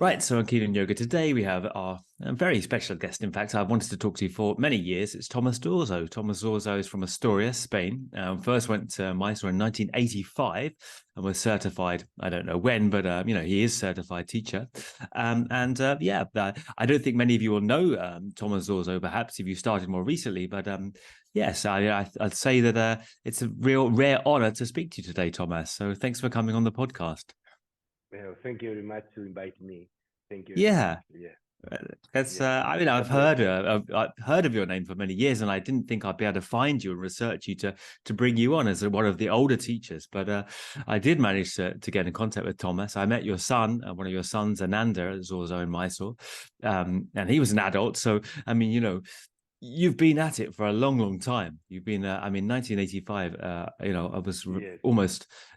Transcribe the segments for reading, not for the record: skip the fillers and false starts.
Right, so on Keen Yoga today we have our very special guest. In fact, I've wanted to talk to you for many years. It's Thomas Dorzo. Thomas Dorzo is from Asturias, Spain. First went to Mysore in 1985 and was certified. I don't know when, but he is certified teacher. I don't think many of you will know Thomas Dorzo. Perhaps if you started more recently, but yes, I'd say that it's a real rare honor to speak to you today, Thomas. So thanks for coming on the podcast. Well, thank you very much to invite me. Thank you very much. Yeah. Yeah, That's. yeah. It's a pleasure. I've heard of your name for many years, and I didn't think I'd be able to find you and research you to bring you on as one of the older teachers. But I did manage to get in contact with Thomas. I met your son, one of your sons, Ananda, is also in Mysore, and he was an adult. So I mean, you've been at it for a long, long time. You've been, 1985. I was Yes.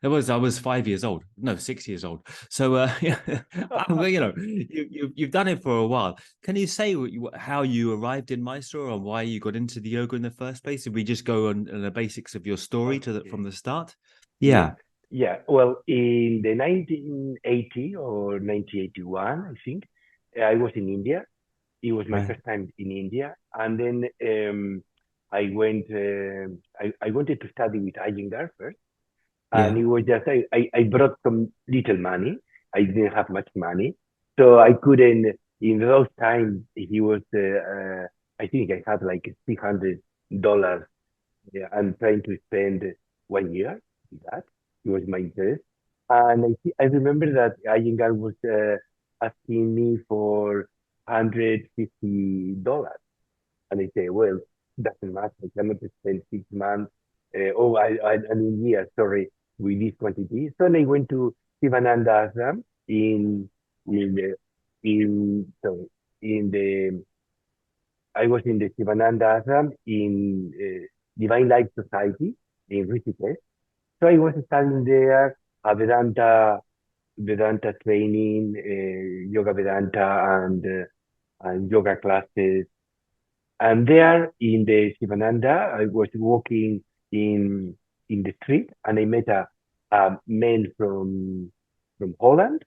I was 5 years old. No, 6 years old. So, you've done it for a while. Can you say how you arrived in Mysore and why you got into the yoga in the first place? Did we just go on the basics of your story from Okay. the start? Yes. Yeah. Yeah. Well, in the 1980 or 1981, I think, I was in India. It was my Right. first time in India, and then I went. I wanted to study with Iyengar first, and Yeah. it was just I brought some little money. I didn't have much money, so I couldn't. In those times, he was. I think I had like $300. Yeah, I'm trying to spend 1 year with that. It was my interest, and I remember that Iyengar was asking me for $150, and I say, well, doesn't matter. I cannot spend 6 months. I mean, years, sorry, with this quantity. So I went to Sivananda ashram in the in sorry in the I was in the Sivananda ashram in Divine Life Society in Rishikesh. So I was studying there Vedanta training, yoga Vedanta, and yoga classes. And there in the Sivananda, I was walking in in the street, and I met a man from Holland,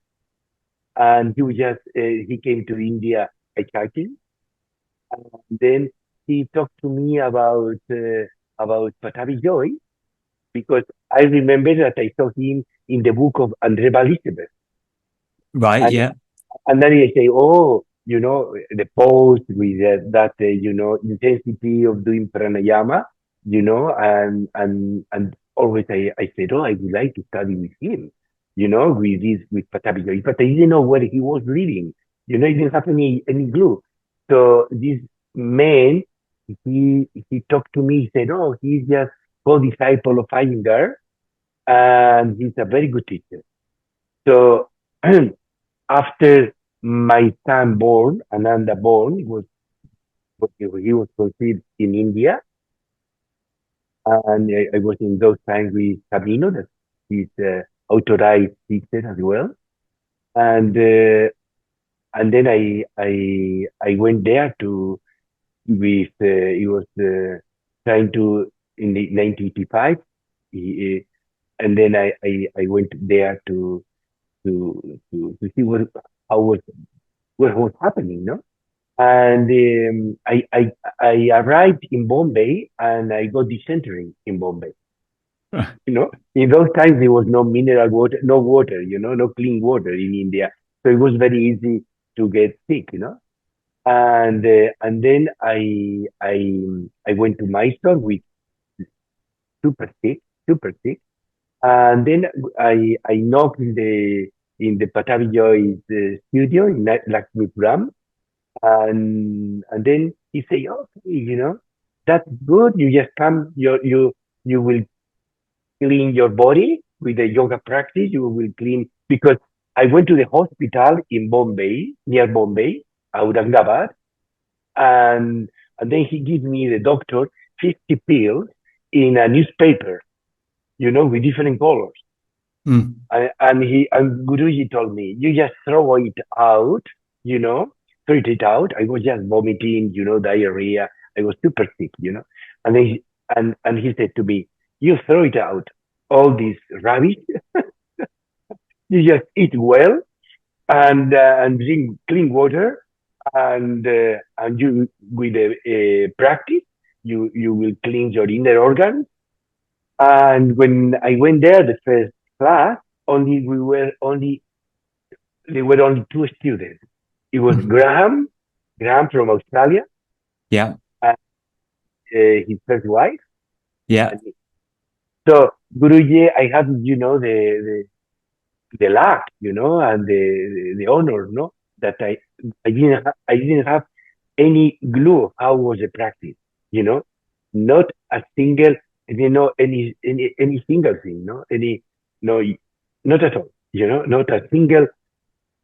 and he came to India hitchhiking. Then he talked to me about Pattabhi Jois, because I remember that I saw him in the book of Andre Elizabeth. Right. And Yeah. and then I say, oh, the pose with that intensity of doing pranayama, and always I said, oh, I would like to study with him, with Pattabhi Jois, but I didn't know where he was living. I didn't have any clue. So this man, he talked to me. He said, oh, he's just co-disciple of Iyengar, and he's a very good teacher. So after my son born, Ananda born, he was conceived in India, and I was in those times with Sabino, that he's authorized teacher as well, and then I went there to with he was trying to in the 1985, he, and then I went there to see how was what was happening, no? And I arrived in Bombay, and I got dysentery in Bombay. In those times there was no mineral water, no water, no clean water in India, so it was very easy to get sick. And then I went to Mysore with super sick, super sick, and then I knocked in the Pattabhi Jois studio in Lakshmipuram, and then he say, okay, that's good. You just come, you will clean your body with the yoga practice. You will clean, because I went to the hospital in Bombay, near Bombay, Aurangabad, and then he gave me, the doctor, 50 pills in a newspaper, with different colors. Mm. And Guruji told me, you just throw it out, you know, throw it out. I was just vomiting, diarrhea. I was super sick. And then and he said to me, you throw it out, all this rubbish. You just eat well, and drink clean water, and you with a practice you will cleanse your inner organs. And when I went there the first class, only we were only there were only two students. It was Graham from Australia, Yeah. and his first wife, Yeah. and me. So Guruji, I had the luck, and the honor, that I didn't have any clue how was the practice, you know, not a single, any single thing, no, not at all, not a single.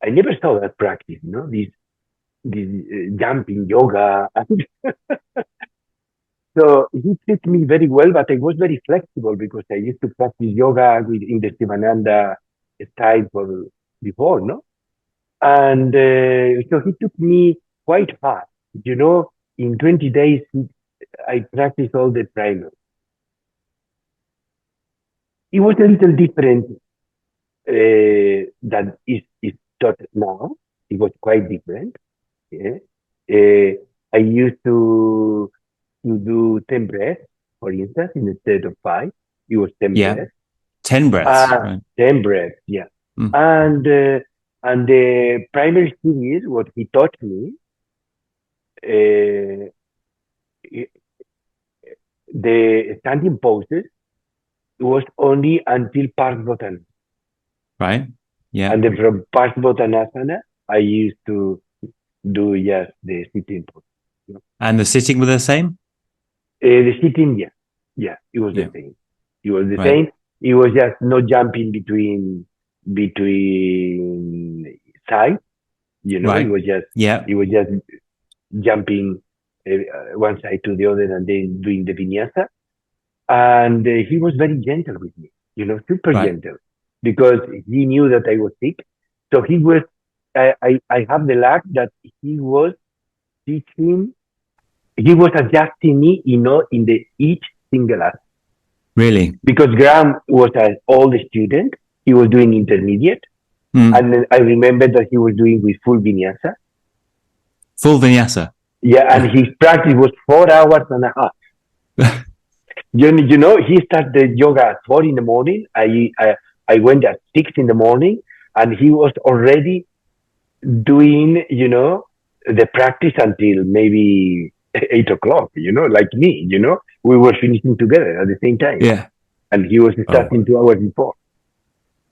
I never saw that practice, this jumping yoga. So he treated me very well, but I was very flexible because I used to practice yoga in the Sivananda style for before, no? And so he took me quite fast. In 20 days, I practiced all the primers. It was a little different than is taught now. It was quite different. Yeah. I used to do 10 breaths, for instance, instead of 5. It was 10 Yeah. breaths. 10 breaths. Right. 10 breaths, yeah. Mm. And the primary series, what he taught me, uh, the standing poses was only until Parsvotana. Right. Yeah. And then from Parsvotanasana, I used to do just the sitting pose. And the sitting were the same? The sitting, yeah. Yeah, it was Yeah. the same. It was the Right. same. It was just no jumping between sides. Right. It was just Yeah. jumping one side to the other and then doing the vinyasa. And he was very gentle with me, super Right. gentle, because he knew that I was sick. So he was, I have the luck that he was teaching, he was adjusting me, in the each single act. Really? Because Graham was an old student, he was doing intermediate. Mm. And then I remember that he was doing with full vinyasa. Full vinyasa. Yeah, and his practice was 4 hours and a half. He started yoga at 4 in the morning. I went at 6 in the morning, and he was already doing, the practice until maybe 8 o'clock, like me, we were finishing together at the same time. Yeah. And he was starting 2 hours before,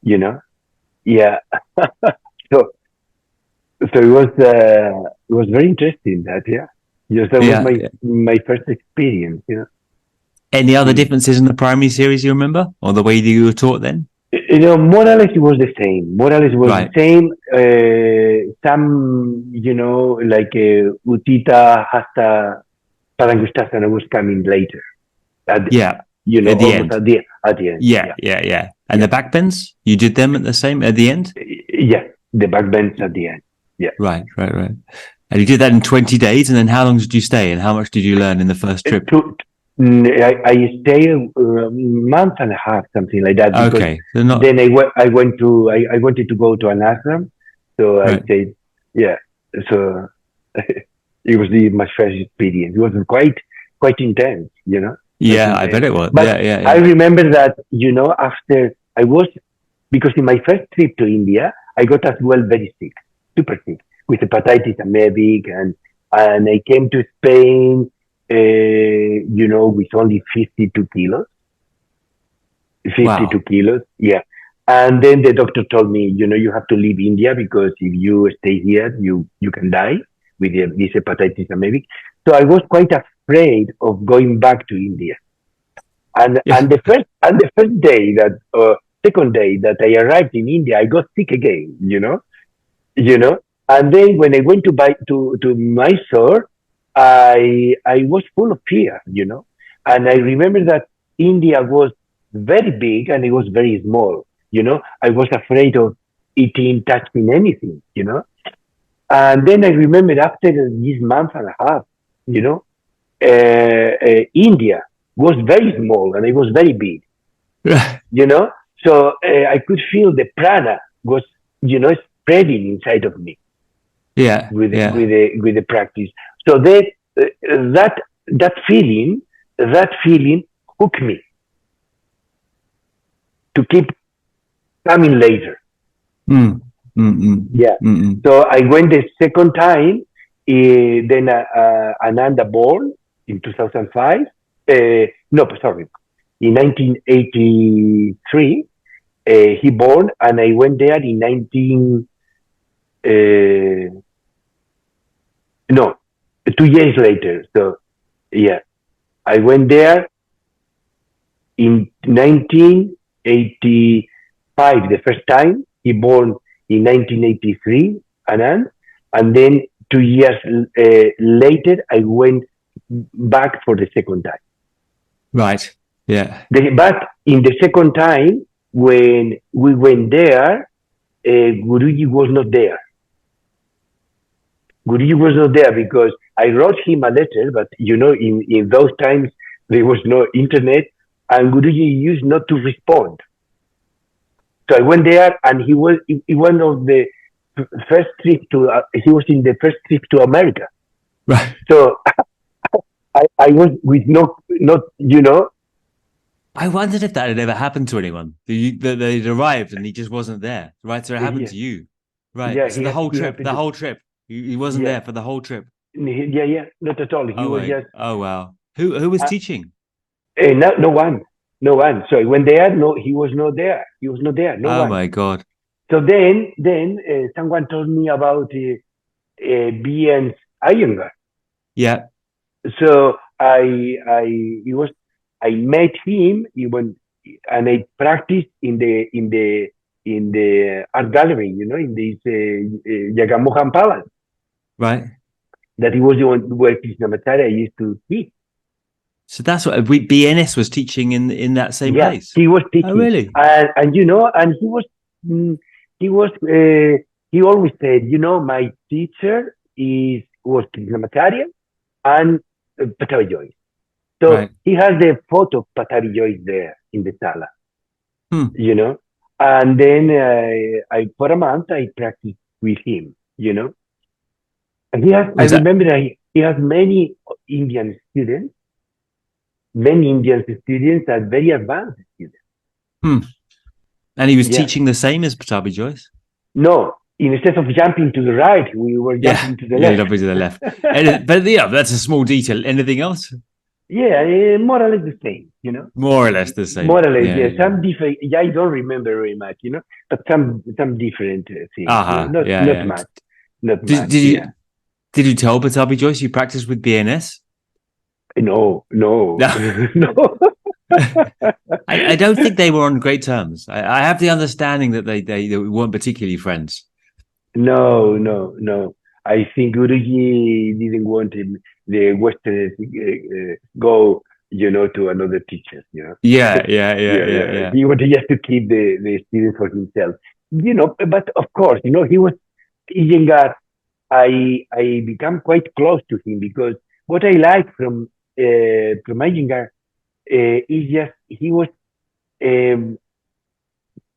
yeah. so it was very interesting that, yeah. Yes, that was my first experience, Any other differences in the primary series you remember, or the way that you were taught then? More or less it was the same. Right. The same. Some, like Utthita, Hasta, Padangusthasana was coming later. At the almost end. At the end. Yeah. And the back bends, you did them at the end? Yeah, the back bends at the end. Yeah. Right. And you did that in 20 days, and then how long did you stay, and how much did you learn in the first trip? I stayed a month and a half, something like that. Okay. Then I wanted to go to an ashram, so I stayed. Yeah. So it was my first experience. It was quite intense, Yeah, I bet it was. But yeah. I remember that, after because in my first trip to India, I got as well very sick, super sick, with hepatitis amoebic, and I came to Spain, with only 52 kilos. 52 kilos, yeah. And then the doctor told me, you have to leave India, because if you stay here, you can die with this hepatitis amoebic. So I was quite afraid of going back to India. And the first day second day that I arrived in India, I got sick again, And then when I went to Mysore, I was full of fear, And I remember that India was very big and it was very small, I was afraid of touching anything, And then I remember after this month and a half, India was very small and it was very big, So I could feel the prana was, spreading inside of me Yeah. with Yeah. the practice. So that feeling hooked me to keep coming later. Mm. Mm-mm. Yeah. Mm-mm. So I went the second time. Then Ananda born in 2005. No, sorry, in 1983. He born, and I went there in 19. No, 2 years later. So yeah, I went there in 1985 the first time. He born in 1983, Anand, and then 2 years later I went back for the second time. Right. Yeah. But in the second time, when we went there, Guruji was not there. Guruji was not there because I wrote him a letter, but in those times there was no internet, and Guruji used not to respond. So I went there, and he was in one of the first trip to. He was in the first trip to America. Right. So I was with not I wondered if that had ever happened to anyone. That they'd arrived and he just wasn't there. Right. So it happened Yeah, to you. Right. yeah. So the whole He trip, happened to. he wasn't Yeah, there for the whole trip. yeah. Not at all. He Oh was my. just Oh wow. Who was uh, teaching? no one, no one. So I went there. No, he was not there. He was not there. No Oh one. my God. So then someone told me about BNS Iyengar. Yeah. So I met him even, and I practiced in the art gallery, in this Mohan Palace. Right. That he was the one where Krishnamacharya used to teach. So that's what BNS was teaching in that same Yeah, place. he was Oh teaching, really? and mm, he was he always said, my teacher was Krishnamacharya and Pattabhi Jois. So Right. he has the photo of Pattabhi Jois there in the sala, Hmm. and then I for a month I practiced with him, and I Was that? remember that he has many Indian students, are very advanced students. Hmm. And he was Yeah. teaching the same as Pattabhi Jois. No, instead of jumping to the right, we were Yeah. jumping to the Yeah. left. Jumping to the left. But yeah, that's a small detail. Anything else? Yeah, more or less the same, More or less the same. More or less, Yeah. yeah. Yeah. Some different. Yeah, I don't remember very much, but some different things. Uh-huh. Not Yeah. not Yeah. much, not Did, much. did Yeah. you did you tell Pattabhi Jois you practiced with BNS? No, no, No. no. I don't think they were on great terms. I have the understanding that they weren't particularly friends. No, no, no. I think Guruji didn't want the Westerners go, to another teacher, Yeah. Yeah. Yeah. Yeah, Yeah. yeah. Yeah. He wanted just to keep the students for himself. But of course, he was Iyengar. I become quite close to him because what I like from Iyengar is just he was um,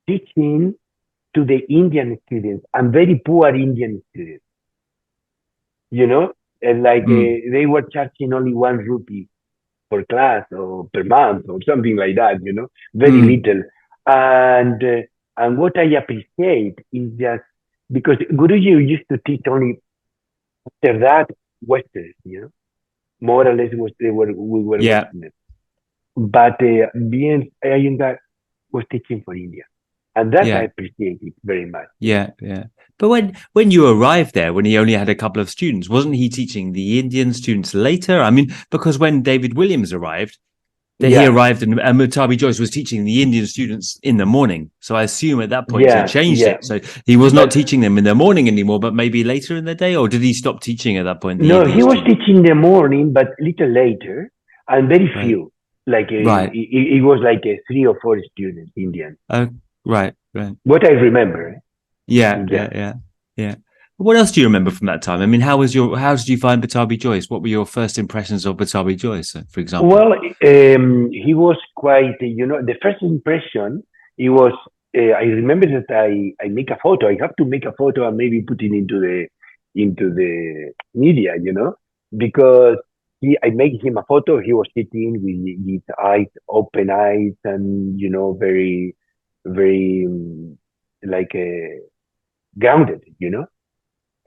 teaching to the Indian students and very poor Indian students, and like Mm. they were charging only 1 rupee per class or per month or something like that, very Mm. little. And what I appreciate is just because Guruji used to teach only after that Westerners, more or less we were Yeah. Westerners. But being Iyengar was teaching for India. And that I Yeah. appreciate it very much. Yeah. Yeah. But when you arrived there, when he only had a couple of students, wasn't he teaching the Indian students later? I mean, because when David Williams arrived, he Yeah, arrived and Pattabhi Jois was teaching the Indian students in the morning. So I assume at that point he yeah, changed yeah. it. So he was not But teaching them in the morning anymore, but maybe later in the day, or did he stop teaching at that point? The no, Indian he was students, teaching in the morning, but little later, and very right? few. Like Right. it was like 3 or 4 students, Indian. Oh, right. Right. What I remember. Yeah. Yeah. Yeah. Yeah. Yeah. What else do you remember from that time? I mean, how did you find Pattabhi Jois? What were your first impressions of Pattabhi Jois, for example? Well, he was quite. The first impression, he was. I remember that I make a photo. I have to make a photo and maybe put it into the media, because I made him a photo. He was sitting with his eyes, open eyes, and very, very like grounded.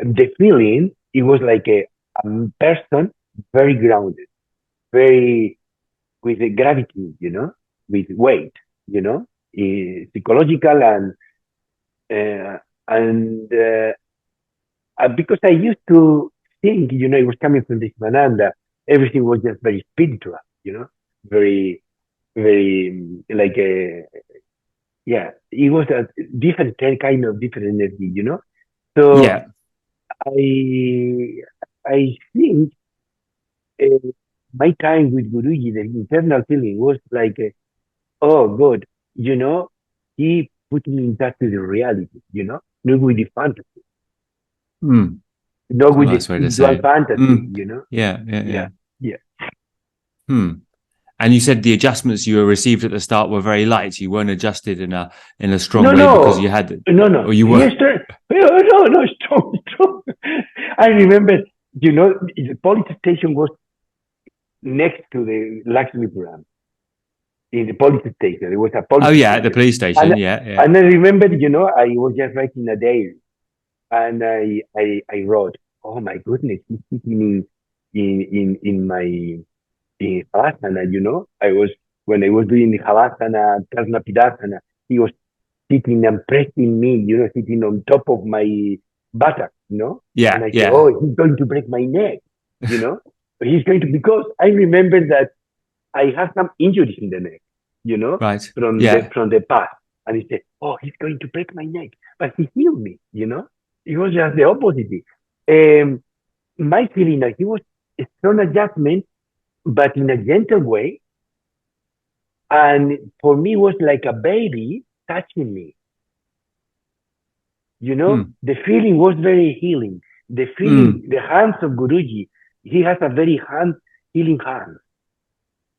The feeling, it was like a person very grounded, very with the gravity, with weight, psychological uh, and because I used to think, it was coming from the Sivananda, everything was just very spiritual, very, very like a, yeah, it was a different kind of different energy, So Yeah. I, I think my time with Guruji, the internal feeling was like, oh God, he put me in touch with the reality, not with the fantasy, Mm. not with the Nice way to spiritual say it. fantasy, Yeah, yeah, Yeah, yeah. yeah. Hmm. And you said the adjustments you received at the start were very light. You weren't adjusted in a strong No, way because you no, had, no, or no. you were. Yes, sir. No, no, no, strong, strong. I remember, the police station was next to the Lakshmi Puram. In the police station, there was a Oh police yeah, at the station, police and station. Yeah, yeah, and I remember, I was just writing a diary, and I wrote, oh my goodness, he's sitting in my Halasana, I was, when I was doing the Halasana, Prasna, he was sitting and pressing me, sitting on top of my buttock, yeah, and I say, yeah. oh, he's going to break my neck, you know, he's going to, because I remember that I have some injuries in the neck, Right. from the Yeah. from the past, and he said, oh, he's going to break my neck, but he healed me, it was just the opposite. Um, my feeling that he was a strong adjustment, but in a gentle way. And for me, it was like a baby touching me. Hmm. The feeling was very healing. The feeling, Hmm. the hands of Guruji, he has a very healing hand.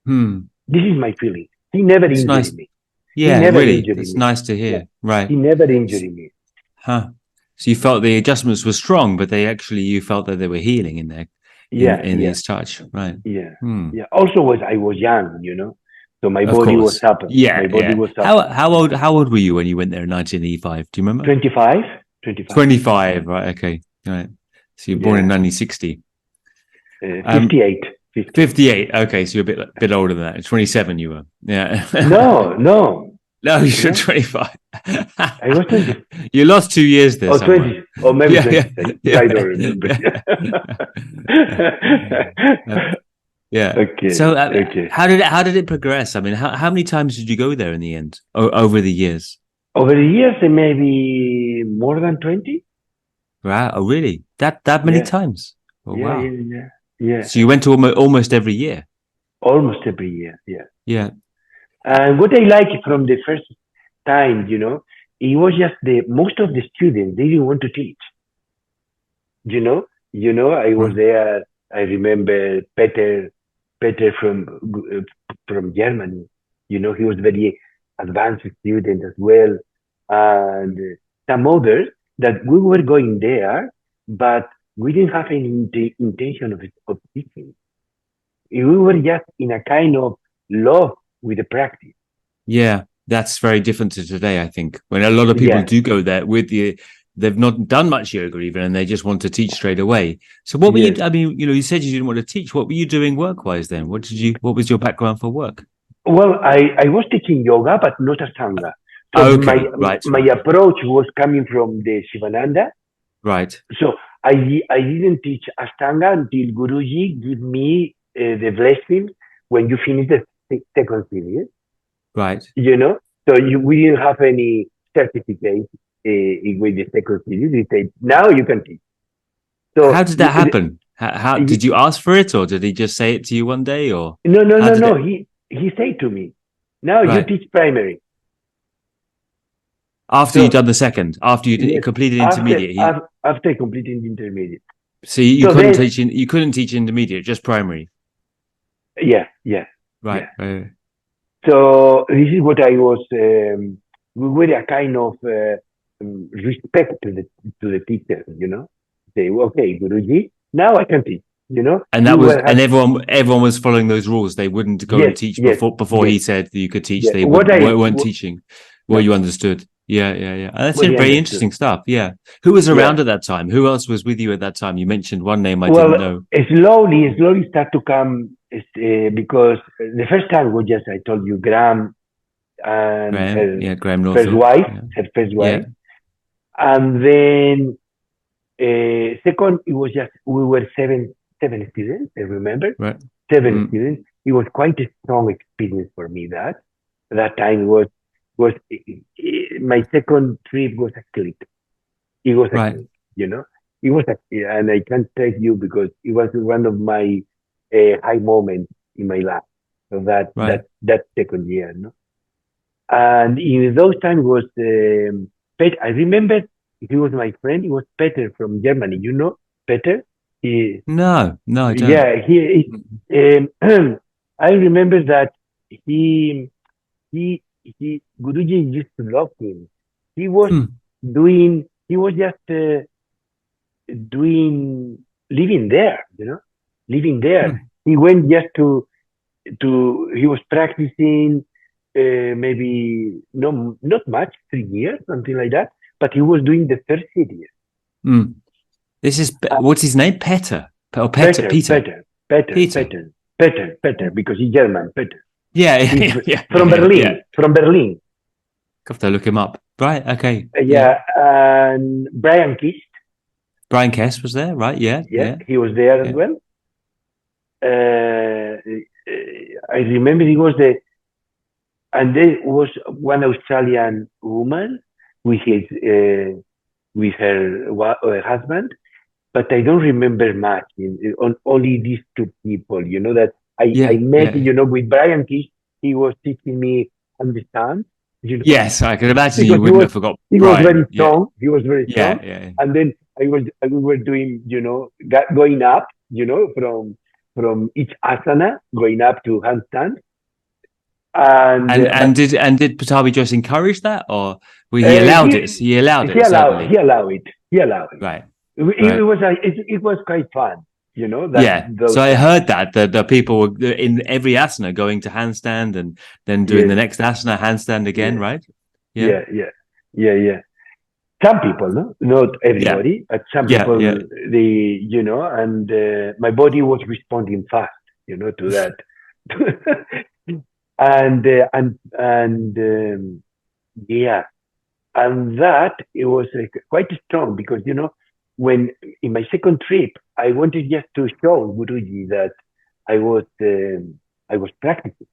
Hmm. This is my feeling. He never It's injured nice. me. He Yeah, never really. injured That's me. nice to Yeah. hear. Right. He never S- injured me. Huh. So you felt the adjustments were strong, but you felt that they were healing in there, Yeah, in yeah, his touch. Right. yeah, Hmm. yeah. Also, I was young, so my Of body was course. up. Yeah, My body yeah. was up. How old were you when you went there in 1985? Do you remember? 25, 25. 25, right? Okay, right. So you're born in Yeah, 1960. Um, 58, 58. 58. Okay, so you're a bit older than that. 27, you were. Yeah. No, no, No, you're no. 25. I was 20. You lost 2 years there Or somewhere. 20, or maybe Yeah, yeah, 26. I don't yeah, remember. yeah. Yeah. Okay, So, okay. how did it progress? I mean, how many times did you go there in the end over the years? Over the years, maybe more than 20? Wow. Oh, really? That many Yeah, times? Oh, yeah, wow. yeah, yeah. Yeah, So you went to almost every year. almost every year. Yeah. Yeah. And what I like from the first time, it was just most of the students, they didn't want to teach. I was Right. there. I remember Peter from Germany. He was very advanced student as well, and some others that we were going there, but we didn't have any intention of teaching. We were just in a kind of love with the practice. Yeah, that's very different to today, I think. When a lot of people Yeah, do go there they've not done much yoga even, and they just want to teach straight away. So what were you, yes. I mean, you said you didn't want to teach. What were you doing work-wise then? What was your background for work? Well, I was teaching yoga, but not Ashtanga. So my Okay, right, my approach was coming from the Sivananda. right, So I didn't teach Ashtanga until Guruji give me the blessing when you finish the second series. right. So we didn't have any certificate with the second series. He said now you can teach. How So did that happen? How did you ask for it, or did he just say it to you one day, or no, no, how no, did no. it? He said to me, now you Right. teach primary. After you'd So done the second, after you yes, completed after intermediate, after completing the intermediate. so you So couldn't then, teach intermediate, just primary. yeah, yeah, Right, yeah. right. So this is what I was we were a kind of respect to the teacher, you know. Say, okay, Guruji, now I can teach, you know. And We that was, were and have everyone was following those rules. They wouldn't go yes, and teach yes, before yes, he said that you could teach. yes. They What I weren't teaching what no, you understood. Yeah, yeah, yeah. And that's what I very understood. interesting stuff. Yeah. Who was Yeah. around at that time? Who else was with you at that time? You mentioned one name I didn't Well, know. slowly start to come because the first time was just I told you Graham and Graham. Yeah, Graham Northrup. Yeah. her first Yeah. wife, and then second it was just we were seven students. I remember Right. seven Mm, students. It was quite a strong experience for me. That time was my second trip was a click. It was a right. click, you know. It was a, and I can't tell you because it was one of my high moments in my life. So Right. that second year, no. And in those times was Peter. I remember he was my friend. He was Peter from Germany. You know Peter. He No, no, I don't. yeah I remember that he he Guruji used to love him. He was Mm, he was just doing living there, you know, living there. mm. He went just he was practicing maybe no not much 3 years something like that, but he was doing the first year. Mm. This is Uh, what's his name? Petter. Or Petter. Peter, Peter. Peter, Peter, Peter. Peter, Peter, Peter, because he's German. Peter. Yeah, He's yeah, yeah, yeah, from yeah, yeah. Berlin. From Berlin. Have to look him up. Right. Okay. Yeah. Yeah, and Brian Kiss. Brian Kess was there, right? Yeah, Yeah, yeah, he was there as yeah. well. I remember he was the and there was one Australian woman with his with her husband, but I don't remember much. On only these two people, you know that I Yeah, met, yeah. you know, with Brian Kish. He was teaching me understand, you know, Yes, I can imagine you because wouldn't have forgot he was Brian. very Yeah, strong. He was very yeah, strong, yeah. and then we were doing, you know, going up, you know, from each asana, going up to handstand, and but And did Pattabhi Jois encourage that, or well, he allowed it? he He allowed it certainly. he allowed it. Right, It right. was it was quite fun, you know, that Yeah. those So I times. heard that the people were in every asana going to handstand and then doing Yes, the next asana handstand again, yes, right? Yeah, yeah, yeah, yeah. Some people, no, not yeah, everybody, but some yeah, people, yeah. they, you know, and my body was responding fast, you know, to that, and yeah, and that it was quite strong because you know when in my second trip I wanted just to show Guruji that I was um, I was practicing,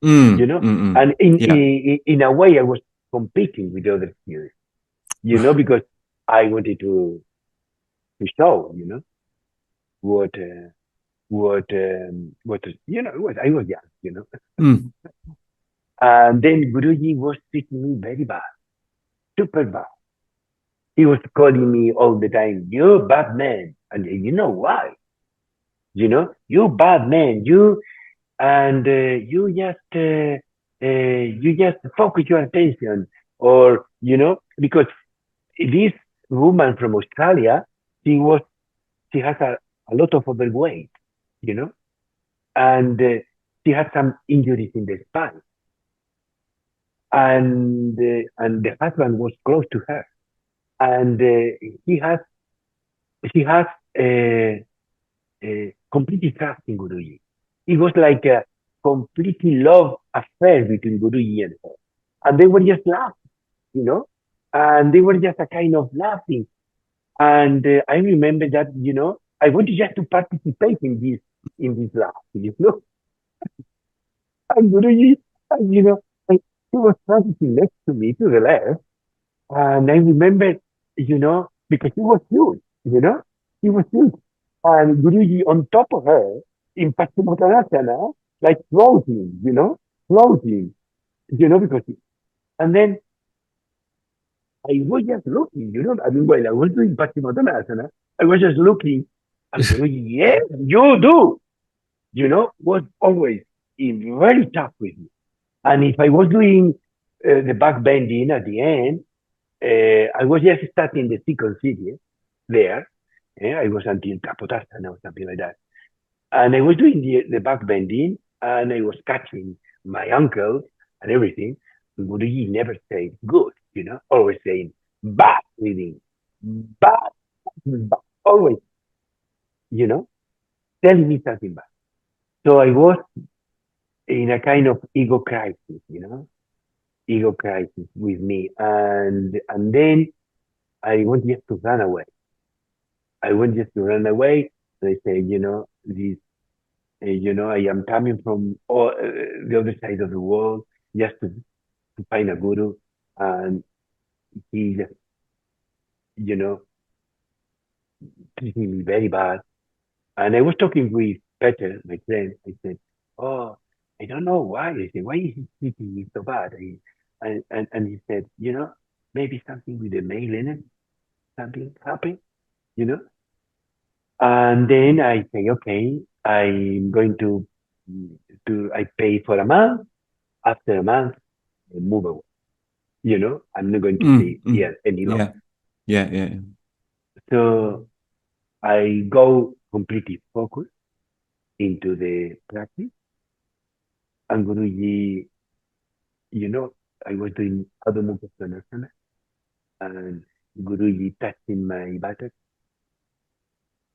you Mm, know, mm, mm. and Yeah. in a way I was competing with the other students, you know, because I wanted to show, you know, what what you know what I was young, you know, Mm. and then Guruji was treating me very bad, super bad. He was calling me all the time, you bad man, and you know why? You know, you bad man, and you just focus your attention, or you know, because this woman from Australia, she was she has a lot of overweight, you know, and she had some injuries in the spine, and the husband was close to her, and he has he has completely trust in Guruji. It was like a completely love affair between Guruji and her. And they were just laughing, you know, and they were just a kind of laughing. And I remember that, you know, I wanted just to participate in this laugh, you know. And Guruji, and, you know, he was practicing next to me to the left. And I remember, you know, because he was huge, you know, he was huge. And Guruji on top of her in Paschimottanasana, like floating, floating, because, and then I was just looking, I mean, while I was doing Paschimottanasana, I was just looking, and Guruji, yes, you do, was always very tough with me. And if I was doing the back bending at the end. I was just starting the second series there. I was until Capotasana or something like that. And I was doing the back bending and I was catching my ankles and everything. Guruji never said good, always saying bad breathing, bad, bad, always, you know, telling me something bad. So I was in a kind of ego crisis, ego crisis with me. And then I want just to run away. I want just to run away. And I say, this, I am coming from the other side of the world just to find a guru. And he just, you know, treating me very bad. And I was talking with Peter, my friend. I said, oh, I don't know why. I said, why is he treating me so bad? And he said, maybe something with the male energy, something happened, you know? And then I say, okay, I'm going I pay for a month. After a month, I move away. I'm not going to stay here any longer. Yeah. So I go completely focused into the practice. And Guruji, I was doing Adho Mukha Pranasana, and Guruji touching my buttock,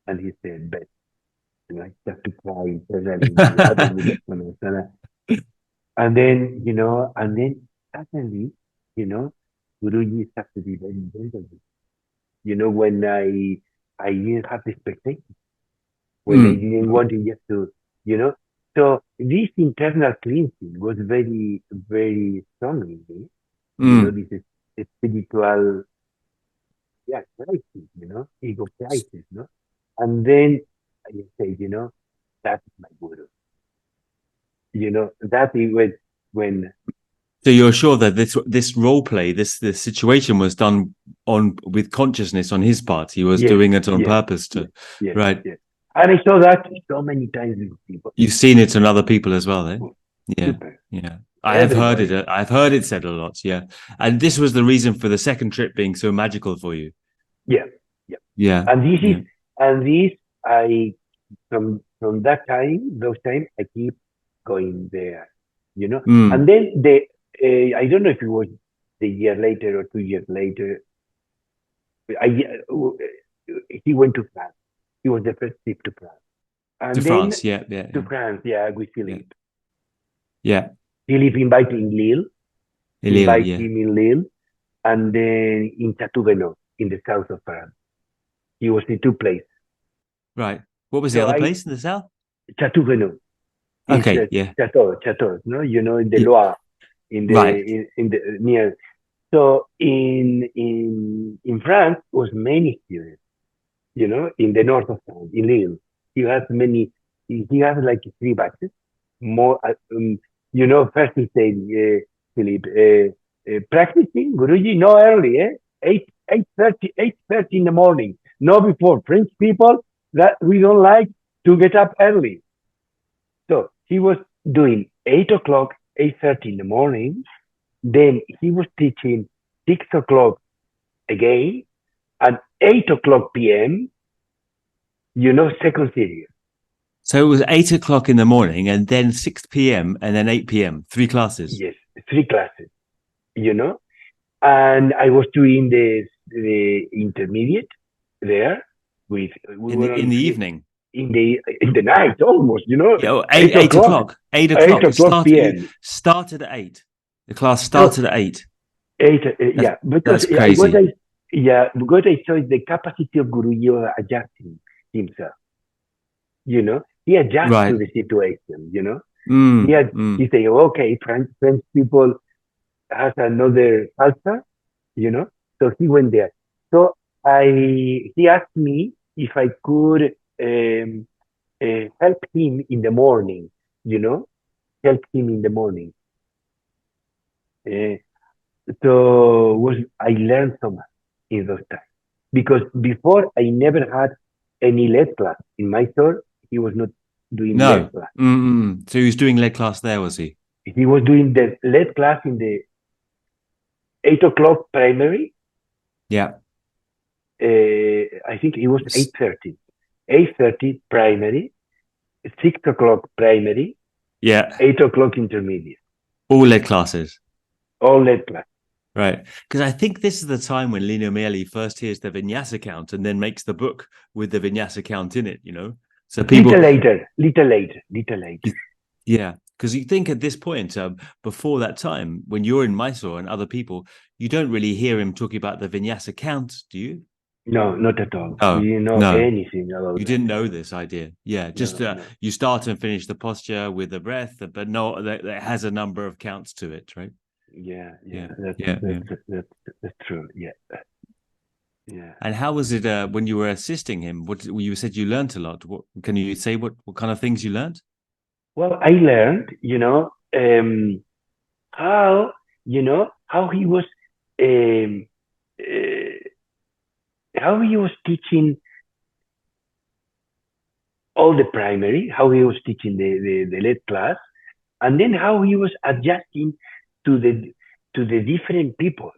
and he said, "Bet." And I start to cry internally in the Adho Mukha Pranasana. And then suddenly, Guruji started to be very gentle. When I didn't have the expectation, when I didn't want to just to, you know. So this internal cleansing was very, very strong in me. This is spiritual, crisis, ego crisis, no? And then I say, that is my guru. That is when. So you're sure that this role play, this situation was done with consciousness on his part. He was doing it on purpose to, right? Yes. And I saw that so many times with people. You've seen it in other people as well, eh? Yeah, Super. yeah. I have heard it. I've heard it said a lot. Yeah, and this was the reason for the second trip being so magical for you. Yeah. And this I from that time, those times I keep going there, And then I don't know if it was the year later or 2 years later. He went to France. He was the first trip to France. And to then France, yeah. To France, with Philippe. Yeah. Philippe invited in Lille. Him in Lille, and then in Chateaubriand, in the south of France. He was in two places. Right. What was the other place in the south? Chateaubriand. Okay, Chateau, no? In the Loire, in the near. So in France was many students, in the north of France, in Lille. He has like 3 batches. More, first he said, Philippe, practicing Guruji, no early, 8:30 in the morning, no before. French people, that we don't like to get up early. So he was doing 8 o'clock, 8:30 in the morning. Then he was teaching 6 o'clock again, at 8 o'clock p.m., second series. So it was 8 o'clock in the morning and then 6 p.m. and then 8 p.m. 3 classes. Yes, 3 classes, And I was doing the intermediate there with in the evening. In the night, almost, Yeah, 8 o'clock. 8 o'clock. 8 o'clock p.m. Started at 8. The class started at 8. 8, because that's crazy. Because I saw the capacity of Guruji of adjusting himself. He adjusts to the situation. He say, okay, French people has another culture, So he went there. So he asked me if I could help him in the morning, help him in the morning. So I learned so much in those times, because before I never had any lead class in Mysore. He was not doing lead class. So he was doing lead class there, was he? He was doing the lead class in the 8 o'clock primary. Yeah. I think it was 8:30. 8:30 primary, 6 o'clock primary, Yeah. 8 o'clock intermediate. All lead classes. All lead class. Right. Because I think this is the time when Lino Mieli first hears the vinyasa count and then makes the book with the vinyasa count in it, you know? So people. Little later. Yeah. Because you think at this point, before that time, when you're in Mysore and other people, you don't really hear him talking about the vinyasa count, do you? No, not at all. We No, didn't know no. anything about You that. didn't know this idea. Yeah. Just No. you start and finish the posture with the breath, but no, that has a number of counts to it, right? Yeah. Yeah. That's Yeah. Yeah. that's true. Yeah. Yeah. And how was it when you were assisting him? What you said you learned a lot. What can you say? What kind of things you learned? Well, I learned, how, how he was, um, uh, how he was teaching all the primary, how he was teaching the lead class, and then how he was adjusting to the different people,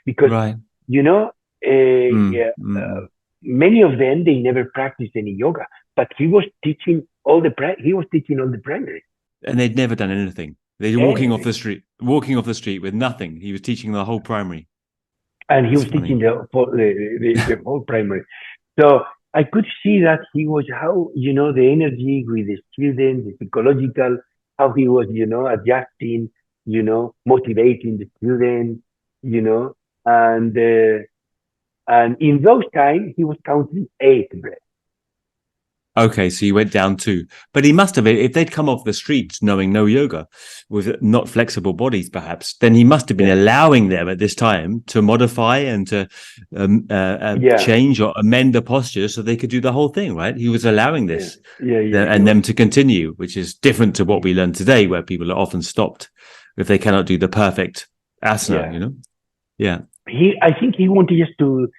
because Right. you know, Mm, yeah, mm. many of them they never practiced any yoga, but he was teaching all the primary. And they'd never done anything. They're Anything. walking off the street with nothing. He was teaching the whole primary. And he It's was teaching funny. the whole primary. So I could see that he was how the energy with the students, the psychological, how he was adjusting, motivating the students, you know, and uh, and in those times he was counting 8 breaths. Okay, so you went down two, but he must have. If they'd come off the streets knowing no yoga, with not flexible bodies, perhaps, then he must have been Yeah, allowing them at this time to modify and to yeah, change or amend the posture so they could do the whole thing. Right? He was allowing yeah, this yeah. He and was. them to continue, which is different to what we learn today, where people are often stopped if they cannot do the perfect asana. Yeah, You know? Yeah. I think he wanted just to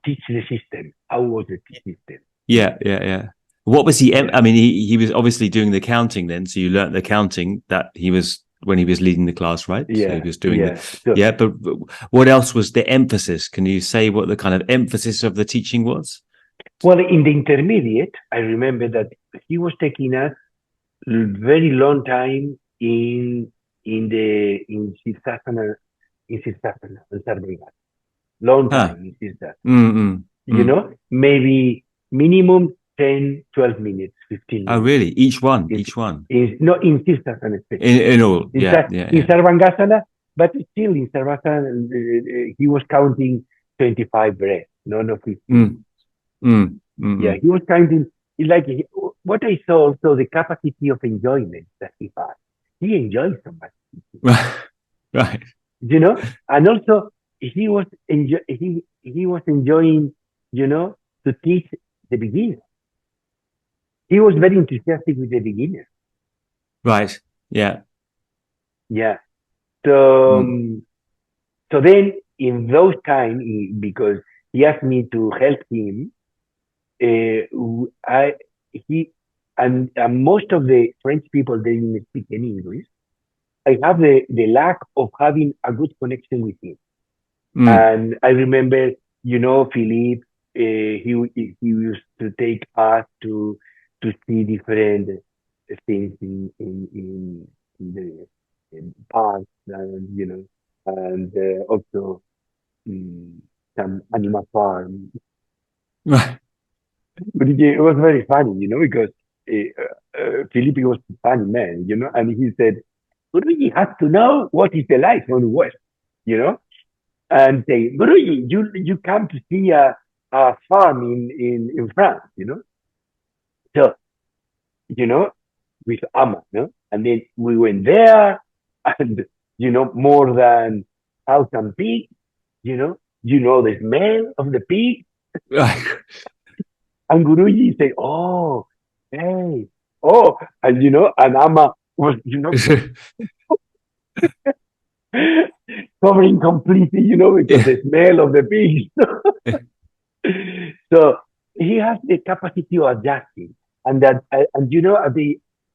teach the system. How was the system? Yeah. What was he? Yeah, I mean, he was obviously doing the counting then. So you learnt the counting that he was when he was leading the class, right? So he yeah, was doing the yeah. So, yeah. But what else was the emphasis? Can you say what the kind of emphasis of the teaching was? well, in the intermediate, I remember that he was taking us very long time in Sirsasana, in Sarvanga. Long Huh. time in Sirsasana. Mm, Maybe minimum 10, 12 minutes, 15 Oh, minutes. really? Each one. In, Each one. not in Sirsasana especially. In all. Yeah. In Sarvangasana, but still in Sarvangasana, he was counting 25 breaths, no 15. Mm, mm, Yeah, mm. he was counting. Like what I saw also the capacity of enjoyment that he had. He enjoyed so much, Right. Right. and also he was enjoying, to teach the beginner. He was very enthusiastic with the beginner. Right. Yeah. Yeah. So Mm. so then in those times, because he asked me to help him, I he and most of the French people they didn't speak any English. I have the lack of having a good connection with him. Mm. And I remember, Philippe, he used to take us to see different things in the parks, and and also some animal farm. Right. But it was very funny, because Philippe was a funny man, and he said, Guruji has to know what is the life on the West, you know, and say, Guruji, you come to see a farm in France, so, you know, with Amma, and then we went there, and, more than 1,000 pigs, the smell of the pig, Right. and Guruji said, oh, hey, oh, and, and Amma was, covering completely, because Yeah. the smell of the pigs. So he has the capacity to adjusting, and that, and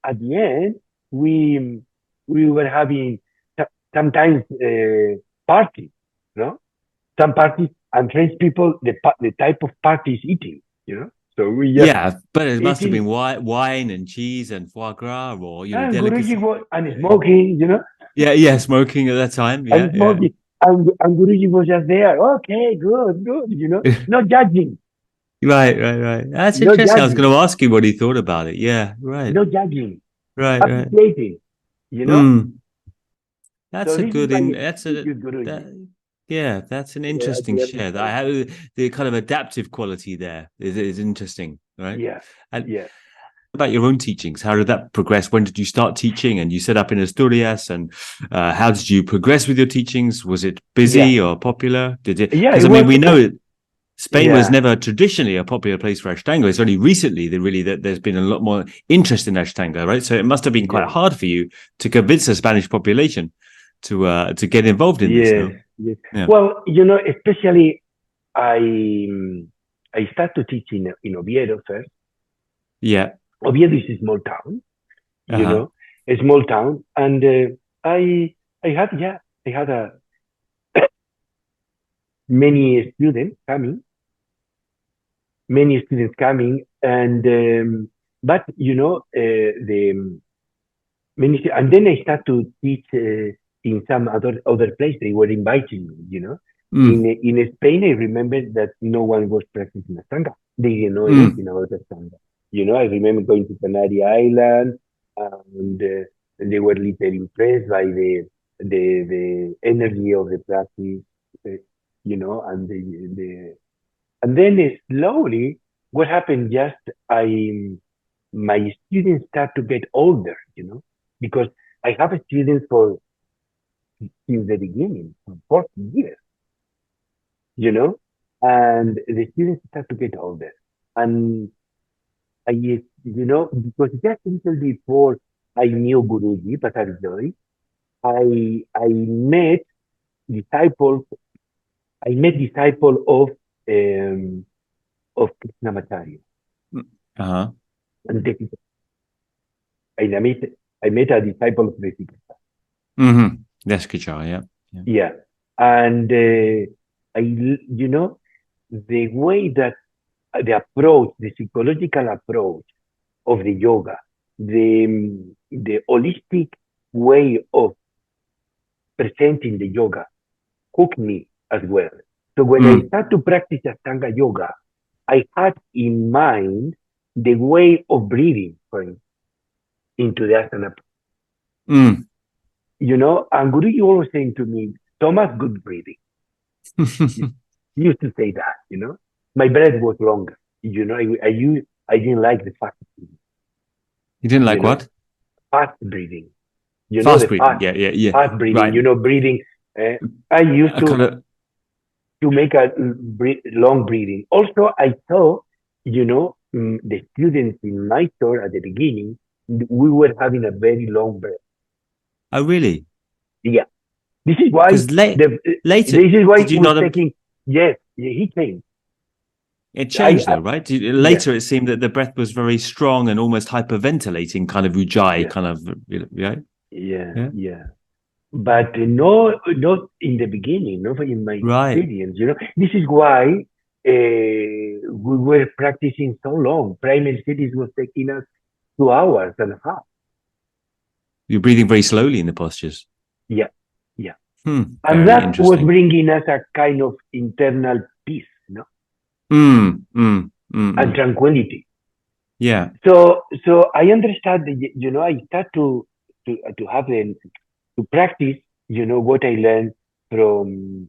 at the end, we we were having sometimes party. no? Some parties and French people, the type of parties eating, So we just Yeah, but it must have been eating wine and cheese and foie gras, or and Guruji delicacy. was and smoking, Yeah, yeah, smoking at that time. Yeah, and yeah. smoking. And Guruji was just there. Okay, good, good, No judging. Right, right, right. That's No interesting. I was judging. going to ask you what he thought about it. Yeah, right, No judging. right, right. Appreciating, you know? Mm. That's So a this is good why in. That's it's a good Guruji. that. Yeah, that's an Yeah, interesting to share. That I understand. have the kind of adaptive quality there is interesting, right? Yeah, And yeah, about your own teachings, how did that progress? When did you start teaching? And you set up in Asturias, and how did you progress with your teachings? Was it yeah. busy or popular? Did it? Yeah, Because it I mean, was, we know it. Spain was yeah, never traditionally a popular place for Ashtanga. It's only recently that there's been a lot more interest in Ashtanga, right? So it must have been quite yeah. hard for you to convince the Spanish population to get involved in this, Yes, no? yes. Yeah. Well, especially I start to teach in Oviedo first. Yeah. Oviedo is a small town, Uh-huh. a small town, and I I had yeah I had many students coming, and but the many, and then I start to teach in some other place. They were inviting me, Mm, In Spain, I remember that no one was practicing Ashtanga. They didn't know mm, anything about Ashtanga. I remember going to Canary Island, and they were little impressed by the energy of the practice, uh, and and then slowly, what happened? Just I my students start to get older, because I have students for since the beginning, for 40 years, you know, and the students start to get older. And because just a little before I knew Guruji, Pattabhi Jois, I met disciples, I met disciple of Krishnamacharya. mm. Uh-huh. And I met a disciple of Vesica. Mm-hmm. That's guitar, yeah. Yeah. Yeah. And the way that the approach, the psychological approach of the yoga, the holistic way of presenting the yoga hooked me as well. So when I Mm, start to practice Ashtanga yoga, I had in mind the way of breathing into the asana. mm. And Guruji always saying to me, Thomas, good breathing. He used to say that, My breath was longer. I didn't like the fast breathing, You didn't you like know, what? fast breathing. Fast The breathing. Yeah, yeah, yeah. fast breathing, Right. breathing. I used I kind of to make a long breathing. Also, I saw, the students in my store at the beginning, we were having a very long breath. oh really? Yeah. This is why Because later, this is why did it you was not taking, yes, he came. it changed I though, right? yeah, Later, it seemed that the breath was very strong and almost hyperventilating, kind of ujjayi, yeah, kind of, yeah, yeah, yeah, yeah. But no, not in the beginning, not in my right. experience. This is why we were practicing so long. Primary studies was taking us 2 hours and a half. You're breathing very slowly in the postures. Yeah, yeah. And Very that was interesting. bringing us a kind of internal peace, Mm, mm, mm, and mm. tranquility. Yeah. So I understand that, I start to have to practice, what I learned from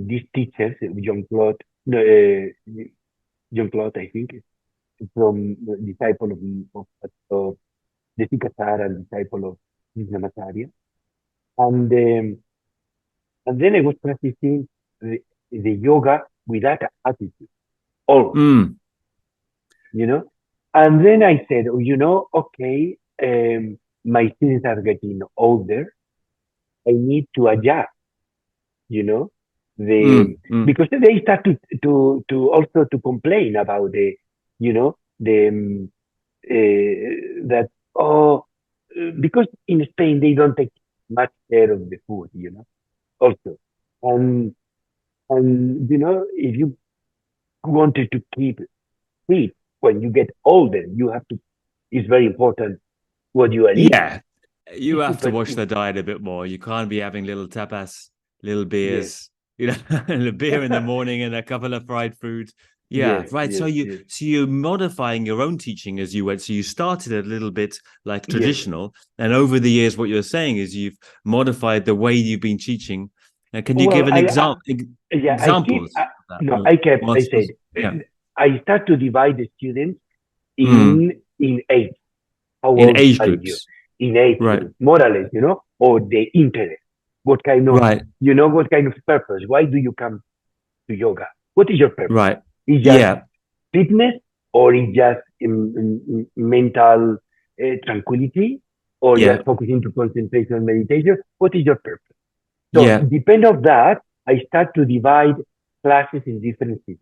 these teachers, John Claude, no, John Claude, I think, from the disciple of the Sikasar and disciple of Krishnamacharya. And and then I was practicing the yoga with that attitude, always, Mm, you know. And then I said, oh, okay, my students are getting older. I need to adjust, you know, the mm, mm. because they start to also to complain about the that because in Spain they don't take much care of the food, also. And if you wanted to keep fit when you get older, you have to. It's very important what you are eating. Yeah, you It's have to super. watch the diet a bit more. You can't be having little tapas, little Yes, beers, and a beer in the morning and a couple of fried foods. Yeah, yes, right. So yes, you yes, so you're modifying your own teaching as you went. So you started a little bit like yes. traditional, and over the years, what you're saying is you've modified the way you've been teaching. Can you Well, give an yeah, I keep. examples of that? No, I kept. I said Masters? Yeah. I start to divide the students Mm. in age. How In old age are you? groups. In age Right. group, more or less, or the interest. What kind of, Right. what kind of purpose? Why do you come to yoga? What is your purpose? Right. Is just Yeah. fitness, or is just mental tranquility, or Yeah. just focusing to concentration meditation? What is your purpose? So Yeah. depend of that, I start to divide classes in different things.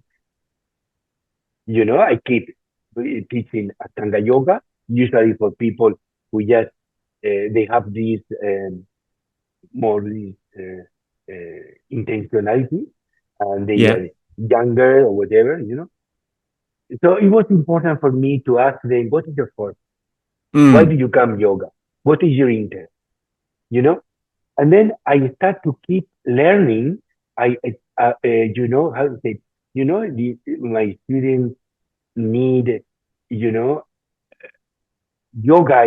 I keep teaching Ashtanga yoga, usually for people who just they have this more this intentionality, and they Yeah. are younger or whatever. So it was important for me to ask them, what is your purpose? Why do Mm. you come yoga? What is your interest? You know, and then I start to keep learning. How to say, my students need, you know, yoga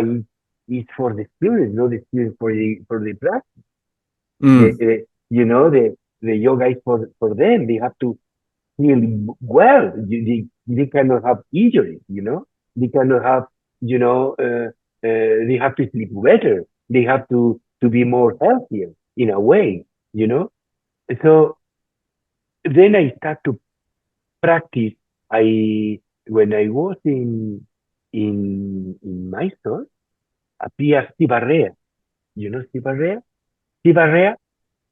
is for the spirit, not the spirit for the practice. The, Mm. the yoga is for them. They have to feel well. They cannot have injuries. They cannot have, they have to sleep better. They have to be more healthier in a way. So then I start to practice. I When I was in Mysore, appeared Sivarrea. You know Sivarrea? Sivarrea?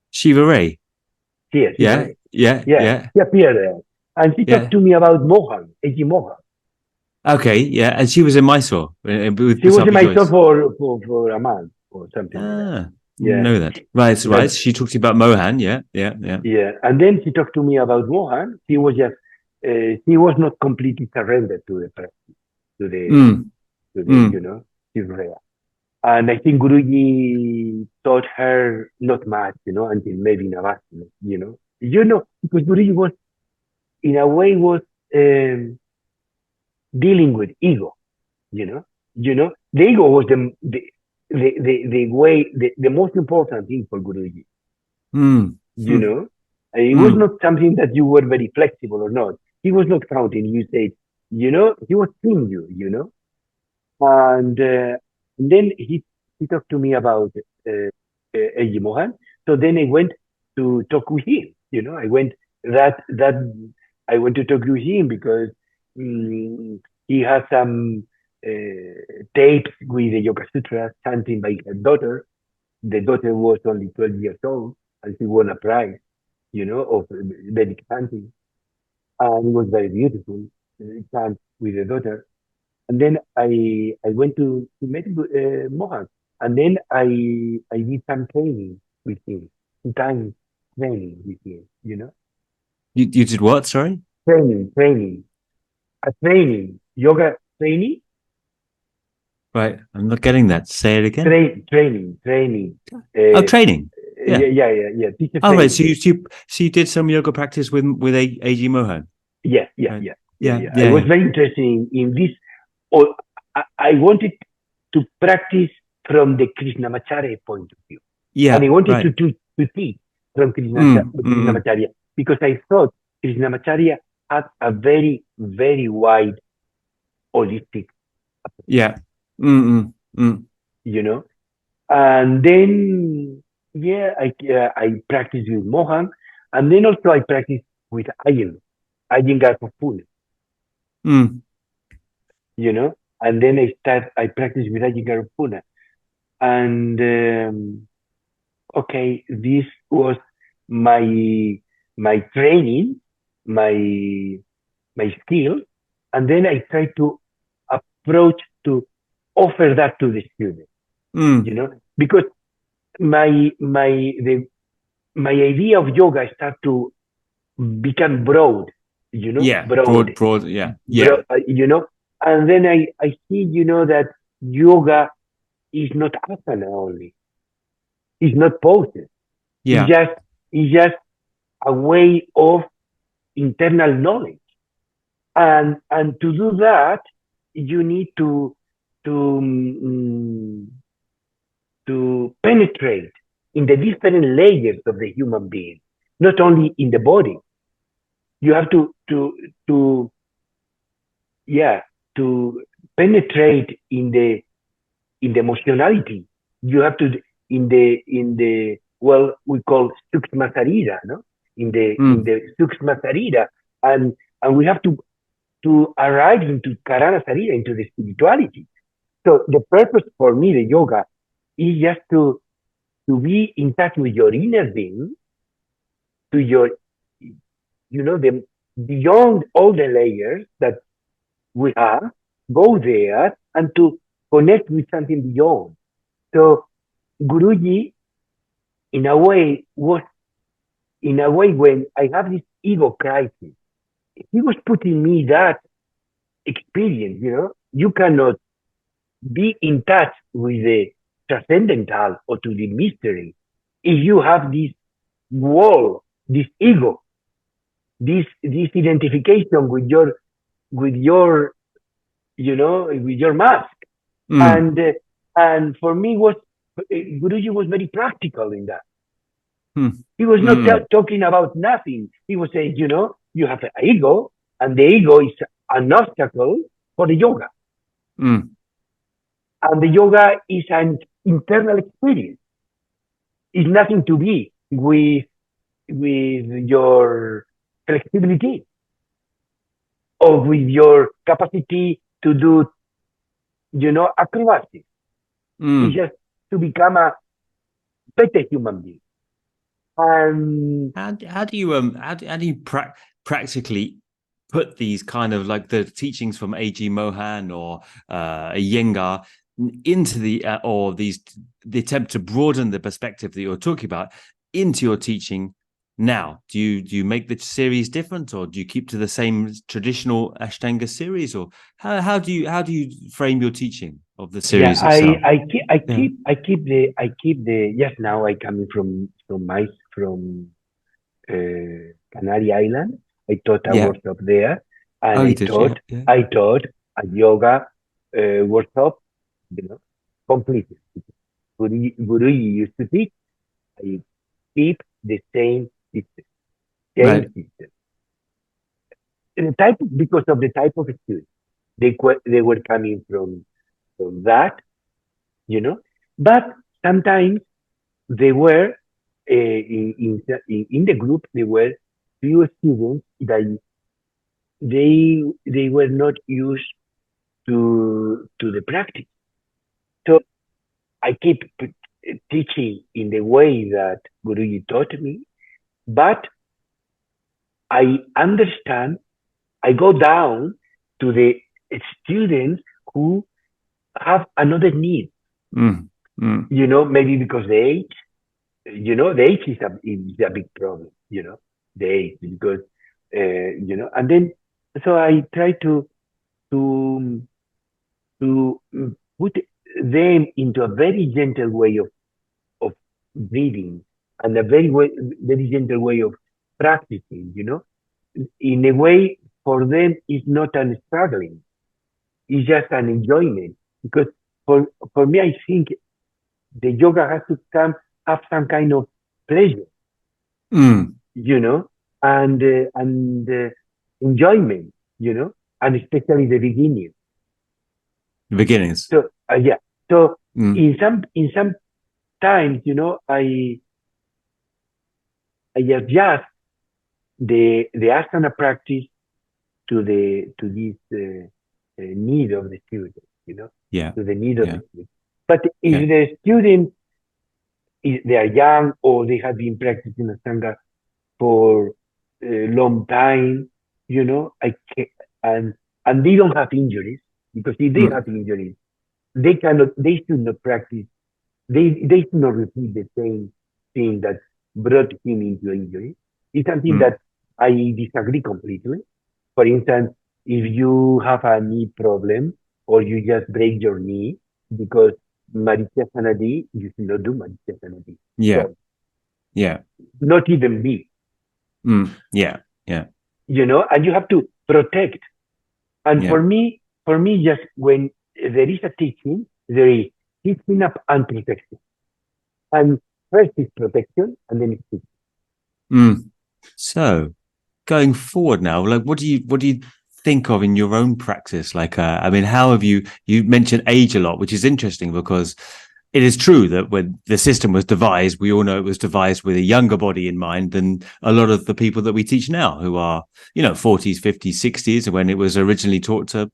Shiva Ray. Yes, Yeah. Sivarrea. Yeah. Yeah, Yeah. she appeared there. And she talked Yeah. to me about Mohan, A.G. Mohan. Okay. Yeah. And she was in Mysore with She was in Pattabhi Mysore Jois. for a month or something like that. Ah, Yeah. know that. Right. But Right. She talked to you about Mohan. Yeah. Yeah. Yeah. yeah, and then she talked to me about Mohan. He was not completely surrendered to to the, Mm. to the, Mm. Sivarrea. And I think Guruji taught her not much, until maybe Navasana, because Guruji was, in a way, was dealing with ego, you know. The ego was the way, the most important thing for Guruji, Mm. you Mm. know. It was Mm. not something that you were very flexible or not. He was not counting. You said, he was seeing you. And then he talked to me about A.G. Mohan. So then I went to talk with him. That I went to talk with him because he has some tapes with the Yoga Sutra chanting by her daughter. The daughter was only 12 years old, and she won a prize, of Vedic chanting, and it was very beautiful. Chant with the daughter. And then I went to meet Mohan, and then I did some training with him, some time training with him. You did what? Sorry. Training, a training, yoga training, Right. I'm not getting that. Say it again. training. Oh, Uh, training. Yeah. yeah, teacher Oh, right. training. So you did some yoga practice with A.G. Mohan. Yeah, yeah, Right. yeah, yeah, Yeah. yeah. I Yeah. was Yeah. very interested in this. Or I wanted to practice from the Krishnamacharya point of view. And Yeah. I wanted Right. to teach from Mm. Mm. Krishnamacharya because I thought Krishnamacharya had a very, very wide holistic, Yeah. Mm. Mm. Mm. you know. And then, yeah, I practiced with Mohan, and then also I practiced with Iyengar for Pune, Mm. you know. And then I practiced with Iyengar for Pune. And okay, this was my training, my skill, and then I try to approach to offer that to the student, Mm. because my the my idea of yoga start to become broad, Yeah, broad, broad. Yeah. and then I see, that yoga is not asana only. It's not poses. It's Yeah. just, it's just a way of internal knowledge. And to do that, you need to to penetrate in the different layers of the human being, not only in the body. You have to yeah to penetrate in the emotionality. You have to in the well, we call sukshma sarira, no? In Mm. the sukshma sarira, and we have to arrive into karana sarira, into the spirituality. So the purpose for me, the yoga, is just to be in touch with your inner being, to your, the beyond all the layers that we have, go there and to connect with something beyond. So Guruji, in a way, was in a way when I have this ego crisis, he was putting me that experience. You cannot be in touch with the transcendental or to the mystery if you have this wall, this ego, this identification with your with your mask. Mm. And for me was Guruji was very practical in that. Mm. He was not Mm. talking about nothing. He was saying, you have an ego, and the ego is an obstacle for the yoga. Mm. And the yoga is an internal experience. It's nothing to be with your flexibility or with your capacity to do, acrobatics. It's Mm. just to become a better human being. And How do you how do you practically put these kind of like the teachings from A.G. Mohan or Iyengar into the or the attempt to broaden the perspective that you're talking about into your teaching now? Do you make the series different, or do you keep to the same traditional Ashtanga series, or how do you frame your teaching of the yeah, series itself? Yeah. I keep the yes. Now I coming from Canary Island. I taught a Yeah. workshop there, and Oh, you I did. Yeah. taught Yeah. I taught a yoga workshop. Completely. Guru used to teach. I keep the same system, same Right. system. And because of the type of students, they were coming from that, you know. But sometimes they were in the group. There were few students that they were not used to the practice. So I keep teaching in the way that Guruji taught me, but I understand. I go down to the students who have another need. Mm. Mm. Maybe because the age is a big problem. The age because and then so I try to to put them into a very gentle way of breathing and very gentle way of practicing. In a way for them it's not an struggling, it's just an enjoyment because for me I think the yoga has to have some kind of pleasure, Mm. you know, and enjoyment, and especially the beginning. The beginnings. So yeah, so Mm. in some times, I adjust the asana practice to this need of the student, Yeah. to the need of the Yeah. student. But if Yeah. the student they are young or they have been practicing Ashtanga for a long time, I can, and they don't have injuries because if they Mm. have injuries, they should not practice. They should not repeat the same thing that. brought him into injury. It's something that I disagree completely. For instance, if you have a knee problem or you just break your knee because Marichasanadi, you should not do Marichasanadi. Yeah. So, Yeah. not even me, Yeah. Yeah. and you have to protect. And Yeah. for me, just when there is a teaching, there is teaching up and protection. And first is protection, and then it's teaching. So going forward now, like what do you think of in your own practice? Like, I mean, how have you mentioned age a lot, which is interesting because it is true that when the system was devised, we all know it was devised with a younger body in mind than a lot of the people that we teach now, who are, 40s, 50s, 60s, when it was originally taught to,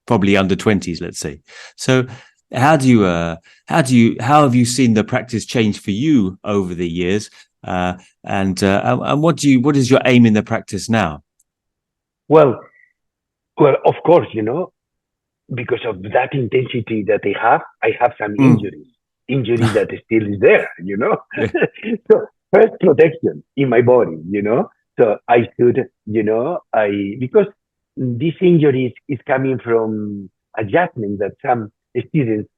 probably under 20s, let's say. So how have you seen the practice change for you over the years? And what is your aim in the practice now? Well, of course, because of that intensity that I have some injuries that still is there. Yeah. So first protection in my body. So I should, because this injury is coming from adjustment that some students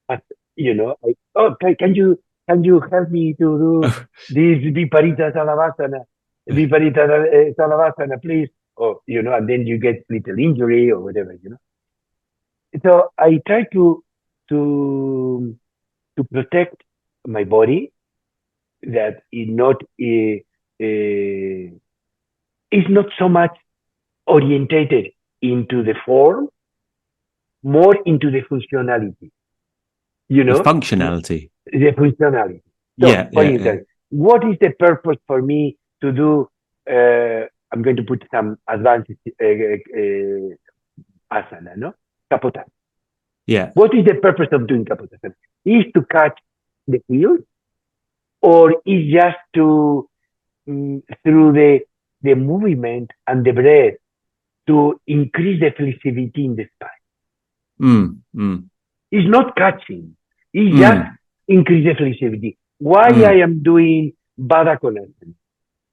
have, can you help me to do this Salavasana, please? Or, and then you get little injury or whatever. So I try to to protect my body that is not so much orientated into the form, more into the functionality. You The know, functionality. the functionality. So, Yeah, for yeah, yeah. instance, what is the purpose for me to do? I'm going to put some advanced asana, no? Kapota. Yeah. What is the purpose of doing capotasana? Is to catch the heels, or is just to through the movement and the breath to increase the flexibility in the spine? It's not catching. It's just increase the flexibility. Why I Mm. am doing Baddha Konasana?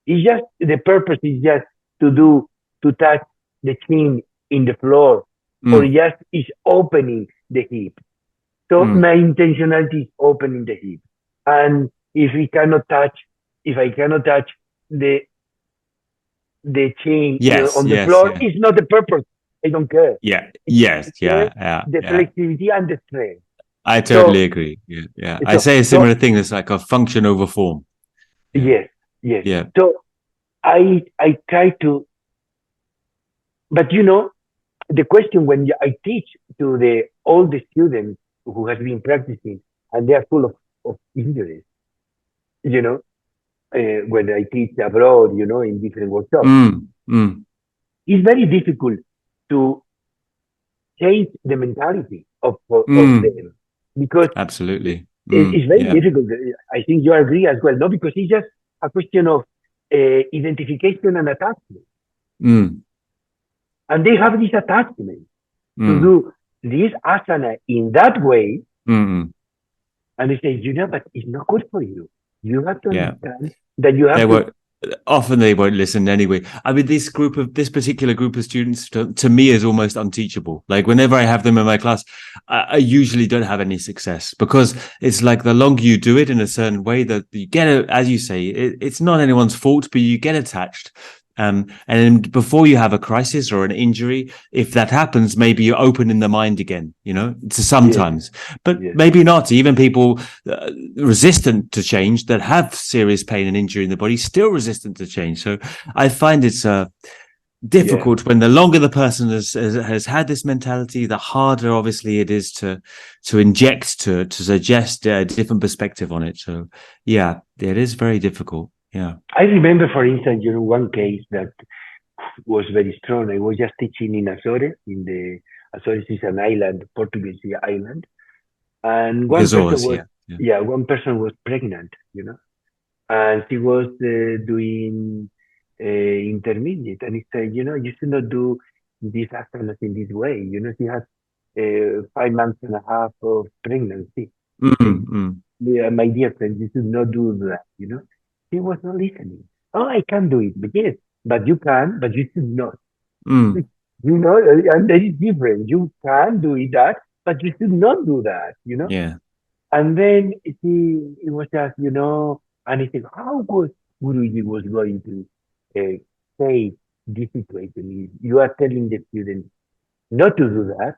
It's just the purpose is just to touch the chin in the floor, or Mm. just is opening the hip. So Mm. my intentionality is opening the hip. And if I cannot touch the the chain Yes, on the yes, floor, yeah. it's not the purpose. I don't care. Yeah, It's yes, care yeah, yeah, the yeah. flexibility and the strength. I totally So agree. Yeah, yeah. I so say a so similar thing. It's like a function over form. Yeah, yes, yes. yeah. So I try to, but the question when I teach to all the students who have been practicing and they are full of injuries, you know, when I teach abroad, in different workshops, Mm. Mm. it's very difficult to change the mentality of Mm. them, because Absolutely. it's very Yeah. difficult. I think you agree as well, no? Because it's just a question of identification and attachment. Mm. And they have this attachment to Mm. do this asana in that way. Mm. And they say, but it's not good for you. You have to Yeah. understand that you They have to. won't. Often they won't listen anyway. I mean, this particular group of students, to me, is almost unteachable. Like whenever I have them in my class, I usually don't have any success because it's like the longer you do it in a certain way, that you get it, as you say, it's not anyone's fault, but you get attached. And before you have a crisis or an injury, if that happens, maybe you're open in the mind again, to Yes, sometimes, but yes, maybe not. Even people resistant to change that have serious pain and injury in the body, still resistant to change. So I find it's yeah, difficult when the longer the person has had this mentality, the harder obviously it is to inject, to suggest a different perspective on it. So yeah, it is very difficult. Yeah. I remember, for instance, one case that was very strong. I was just teaching in Azores. In the Azores is an island, Portuguese island, and The Azores, yeah. Yeah. one person was pregnant, and she was doing intermediate, and he said, you should not do these asanas in this way. She has 5 months and a half of pregnancy. He said, Mm. yeah, my dear friend, you should not do that. He was not listening. Oh, I can do it. But yes, but you can, but you should not. Mm. And that is different. You can do it that, but you should not do that. Yeah. And then he was just, and he said, how was Guruji was going to say this situation? You are telling the student not to do that,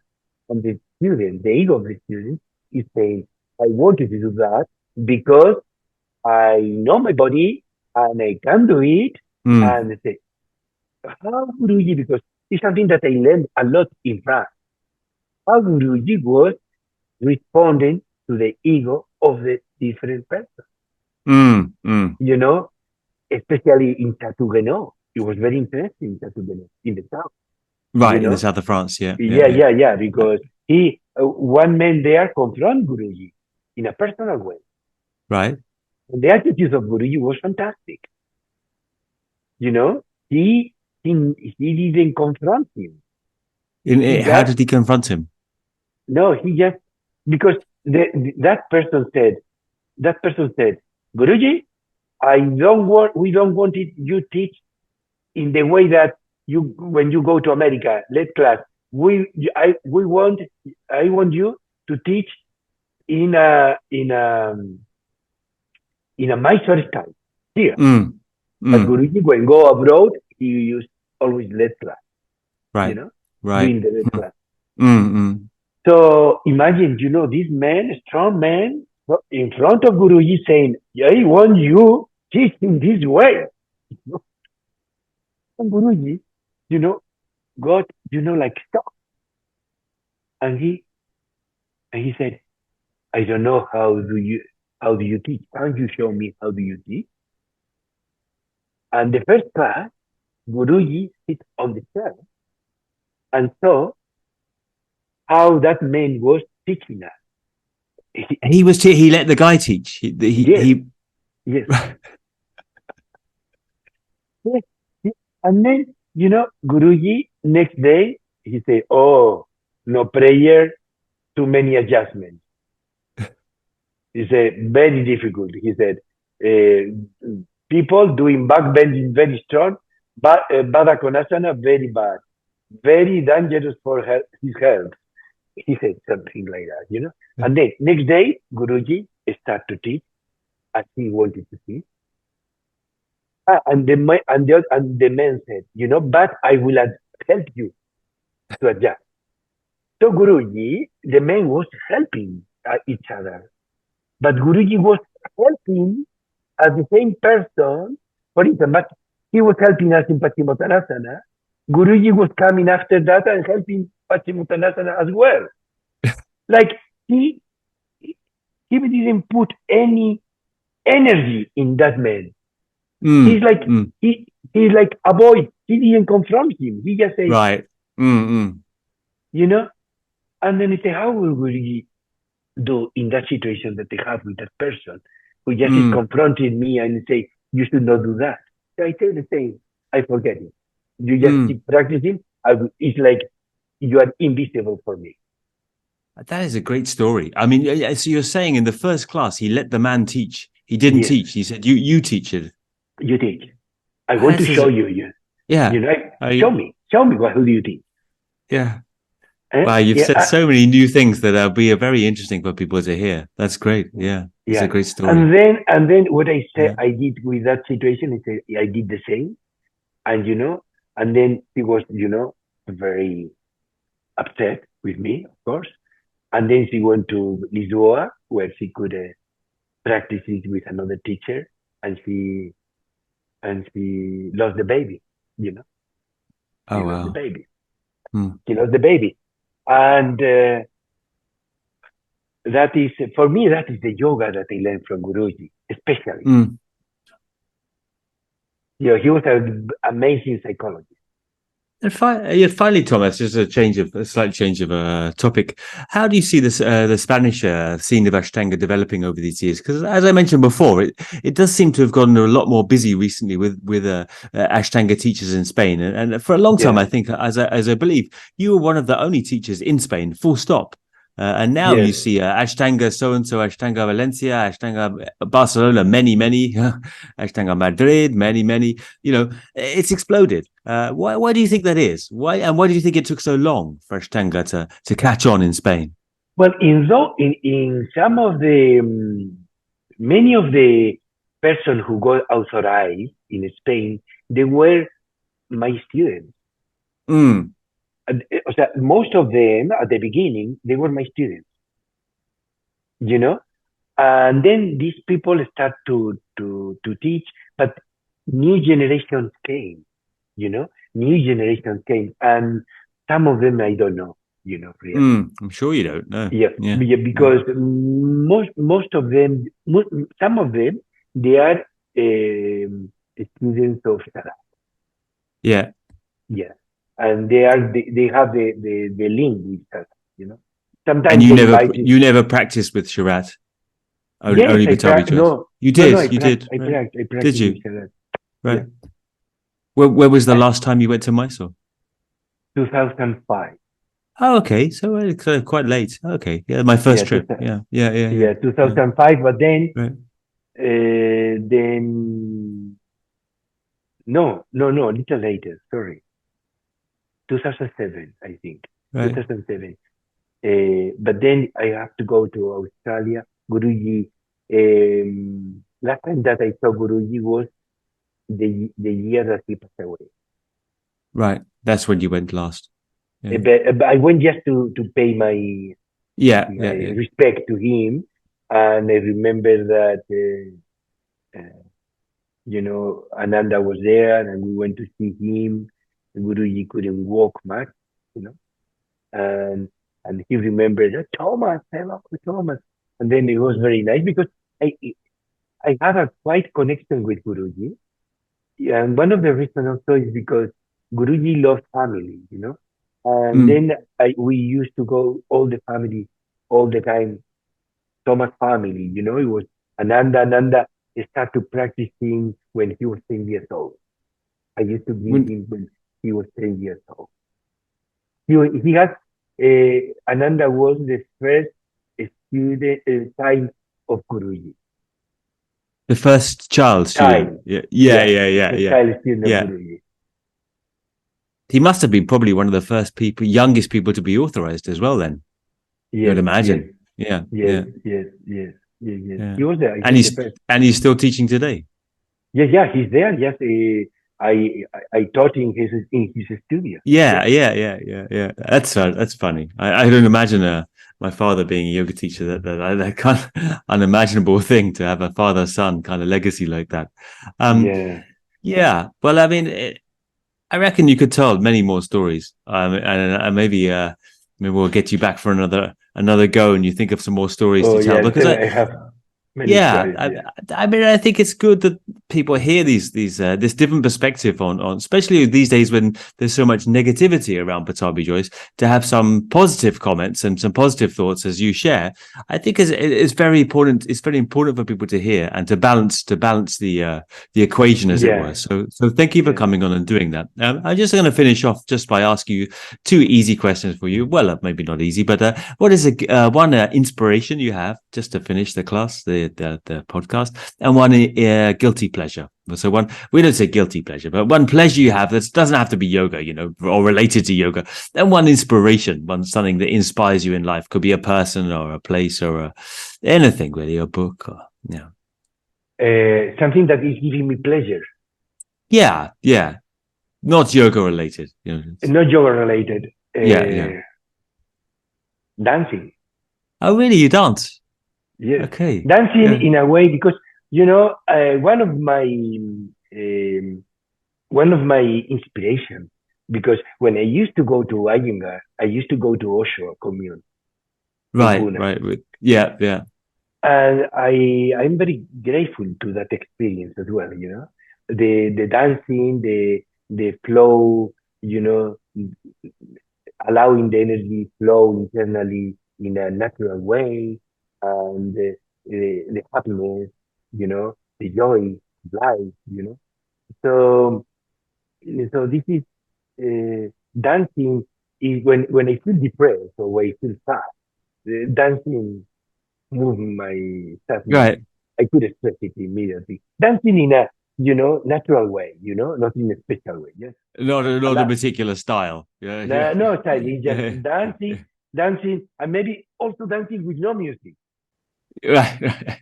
and the student, the ego of the student, is saying, I want you to do that because I know my body and I can do it. Mm. And I say, how Guruji, because it's something that I learned a lot in France, how Guruji was responding to the ego of the different person, Mm. Mm. you know, especially in Châteauguenot. It was very interesting in Châteauguenot, in the south, you Right in the know. south of France. Yeah. Yeah. Yeah, Yeah. yeah, yeah, because one man there confront Guruji in a personal way. Right. And the attitude of Guruji was fantastic. You know, he didn't confront him. He How just did he confront him? no, he just because that person said, Guruji, we don't want it you teach in the way that you when you go to America, let class. We want I want you to teach in a Mysore style here. Mm. But Mm. Guruji, when go abroad, he used always let class, you Right. know, Right. doing the let Mm. class. Mm. Mm. So imagine, this man, strong man, in front of Guruji saying, I want you teach in this way. And Guruji, you know, got, like stuck. And he said, I don't know how do you teach? Can't you show me how do you teach? And the first class, Guruji sit on the chair and saw how that man was teaching us. He let the guy teach. Yes, yes, yes, yes. And then, Guruji, next day, he said, oh, no prayer, too many adjustments. He said, very difficult. He said, people doing back bending very strong, but Badakonasana very bad, very dangerous for his health. He said something like that. And then next day, Guruji started to teach as he wanted to teach. And the man said, but I will help you to adjust. So Guruji, the man was helping each other, but Guruji was helping as the same person. For instance, but he was helping us in Paschimottanasana. Guruji was coming after that and helping Paschimottanasana as well. Like he didn't put any energy in that man. Mm. He's like Mm. he's like a boy. He didn't confront him. He just said, Right. Mm. Mm. you know, and then he said, how will we do in that situation that they have with that person who just is Mm. confronting me and say, you should not do that. So I say the same. I forget it. You just Mm. keep practicing. It's like you are invisible for me. That is a great story. I mean, so you're saying in the first class he let the man teach. He didn't Yes, teach. He said, "You teach it." you teach. I want to That's show a, you. yeah. Show me. Show me who do you teach. Yeah. Eh? Wow, you've Yeah, said so many new things that will be very interesting for people to hear. That's great. Yeah, it's a yeah. great story. And then what I said Yeah. I did with that situation is I did the same, and and then he was very upset with me, of course, and then she went to Lisboa where she could practice it with another teacher, and she lost the baby. You know, she Oh lost the wow. baby. Hmm. She lost the baby, and that is for me. That is the yoga that I learned from Guruji, especially. Mm. He was an amazing psychologist. And finally, Thomas, just a slight change of topic. How do you see this the Spanish scene of Ashtanga developing over these years? Because as I mentioned before, it does seem to have gotten a lot more busy recently with Ashtanga teachers in Spain, and for a long time, Yeah, I think, as I believe, you were one of the only teachers in Spain, full stop, And now you Yes. see Ashtanga so and so, Ashtanga Valencia, Ashtanga Barcelona, many, Ashtanga Madrid, many. You know, it's exploded. Why do you think that is? Why do you think it took so long for Ashtanga to catch on in Spain? Well, in some of the many of the persons who got authorized in Spain, they were my students. Mm, O sea, most of them at the beginning, they were my students, you know? And then these people start to teach, but new generations came, new generations came. And some of them I don't know, really. I'm sure you don't know. Yeah, Yeah, yeah, because most of them, some of them, they are students of Sarah. yeah. Yeah, and they have the link with Sarah. You know, And sometimes they invite me. you never practiced with Sharat, Yes, only Pattabhi Jois. no, You no, no. did, you did, right? I Did practice with you? Sarah. Yeah, Right. Where was the and last time you went to Mysore? 2005. Oh, okay. So quite late. Okay. Yeah, my Yeah, first trip. Yeah. yeah, Yeah. 2005. But Right. then no, a little later. Sorry, 2007, I think. Right. 2007. But then I have to go to Australia. Guruji, last time that I saw Guruji was the year that he passed away. Right. That's when you went last. Yeah. But I went just to pay my Yeah. respect to him, and I remember that Ananda was there, and we went to see him. Guruji couldn't walk much, you know, and he remembered that Thomas, I love Thomas, and then it was very nice because I I have a quite connection with Guruji. Yeah, and one of the reasons also is because Guruji loves family, And Mm. then we used to go all the family all the time, Thomas family, it was Ananda started practicing when he was 10 years old. I used to meet When, him when he was 10 years old. He has, Ananda was the first student, child of Guruji. the first child student. Child, Yeah. yeah, the child student of Yeah. Guruji. He must have been probably one of the first people, youngest people to be authorized as well. Then you would Yes, yes, imagine. Yeah. yes, Yeah. yes, yes, yes, yes. Yeah. He was the, I And think, the first. he's still teaching today. Yes, yeah, he's there. Yes, I taught in his studio. Yes, Yeah. That's funny. I don't imagine my father being a yoga teacher. That kind of unimaginable thing to have a father son kind of legacy like that. Um, yeah. yeah. Well, I mean, I reckon you could tell many more stories. And maybe we'll get you back for another go, and you think of some more stories Oh, to tell yeah. because Still, I have many yeah, stories. Yeah, I mean, I think it's good that people hear this different perspective on, especially these days when there's so much negativity around Pattabhi Jois, to have some positive comments and some positive thoughts as you share. I think it's very important. It's very important for people to hear and to balance the equation, as it were. yeah, So thank you for yeah. coming on and doing that. I'm just going to finish off just by asking you two easy questions for you. Well, maybe not easy, but what is one inspiration you have just to finish the class, the podcast, and one guilty pleasure? So one, we don't say guilty pleasure, but one pleasure you have that doesn't have to be yoga, or related to yoga, and one inspiration, something that inspires you in life. Could be a person or a place or anything really, a book or yeah. Something that is giving me pleasure, Yeah. Not yoga related. not yoga related. Yeah. Dancing. Oh, really? You dance? Yes, Okay. dancing Yeah. in a way because um, one of my inspiration because when I used to go to Iyengar, I used to go to Osho commune in Right. Pune. Right. Yeah. And I'm very grateful to that experience as well, The dancing, the flow, you know, allowing the energy flow internally in a natural way, and the happiness, the joy of life, So so this is dancing is when I feel depressed or when I feel sad. dancing moved my sadness. Right. I could express it immediately. Dancing in a, natural way, not in a special way. Yes. Not a Allah. particular style. Yeah, yeah. No, no, child, it's just Yeah. dancing, and maybe also dancing with no music. Right, right.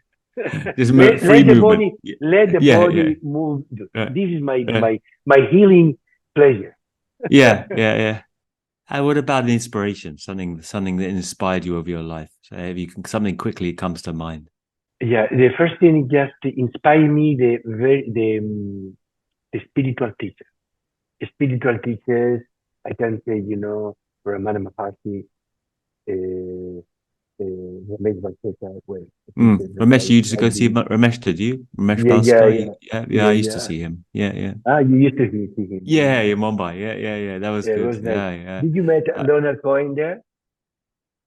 Just let, free let the movement. body, let the Yeah, yeah. body move. Right, This is my right. my my healing pleasure. Yeah, yeah, yeah. And what about an inspiration? Something that inspired you over your life. So if you can, something quickly comes to mind. Yeah, the first thing just inspired me the spiritual teachers. The spiritual teachers, I can say, Ramana Maharshi, uh, Ramesh Balsekar, well, I think Ramesh, you used to I've go see been, Ramesh, did you? Ramesh yeah, yeah, Balskar? yeah, Yeah, yeah, I yeah, used to yeah. see him. Yeah, yeah. Ah, you used to see him, Yeah, yeah. yeah, Mumbai. Yeah, yeah, yeah. That was Yeah, it good. was nice. Yeah, yeah. Did you meet Uh, Leonard Cohen there?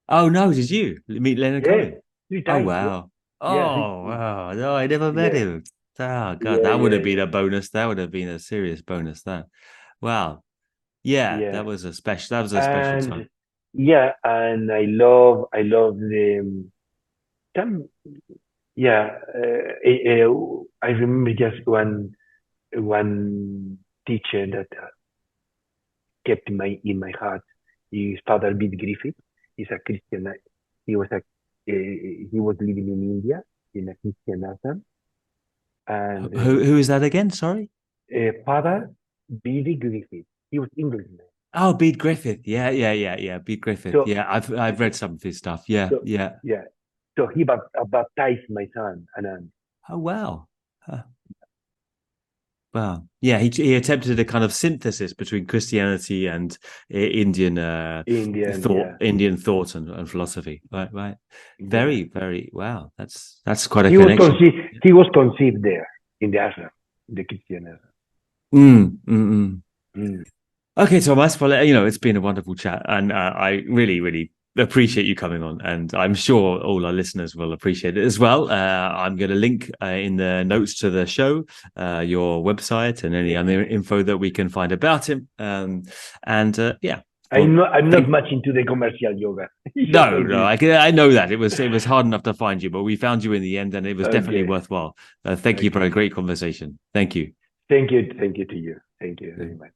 oh no, did you meet Leonard Yes, Cohen? three Oh times, yeah. wow. Yeah, Oh wow. No, I never met yeah, him. Oh god, yeah, that would yeah, have been yeah, a bonus. That would have been a serious bonus. That. Wow. Yeah, yeah. that was a special. That was a special time. And yeah, and I love the some, yeah. I remember just one teacher that kept in my heart. His father, Bill Griffith. He's a Christian. He was living in India in a Christian ashram, and Who is that again? Sorry. father, Billy Griffith. He was Englishman. Oh, Bede Griffith. Yeah, yeah, yeah, yeah. Bede Griffith. So, Yeah, I've read some of his stuff. Yeah, so yeah. yeah. So he baptized my son, and Oh wow. Huh. Wow. Yeah, he attempted a kind of synthesis between Christianity and Indian Indian, thought, yeah, Indian thought and philosophy. Right, right. yeah. Very, very wow. That's quite a He was connection. conceived. He was conceived there in the ashram, the Christian ashram. Mm, mm, mm. Mm. Okay, Thomas. Well, it's been a wonderful chat, and I really, really appreciate you coming on, and I'm sure all our listeners will appreciate it as well. I'm going to link in the notes to the show your website and any other info that we can find about him. And yeah, well, I'm not thank. much into the commercial yoga. Just No, like no, this. I know that it was hard enough to find you, but we found you in the end, and it was definitely Okay, worthwhile. Thank you for a okay. great conversation. Thank you. Thank you to you. Thank you very much.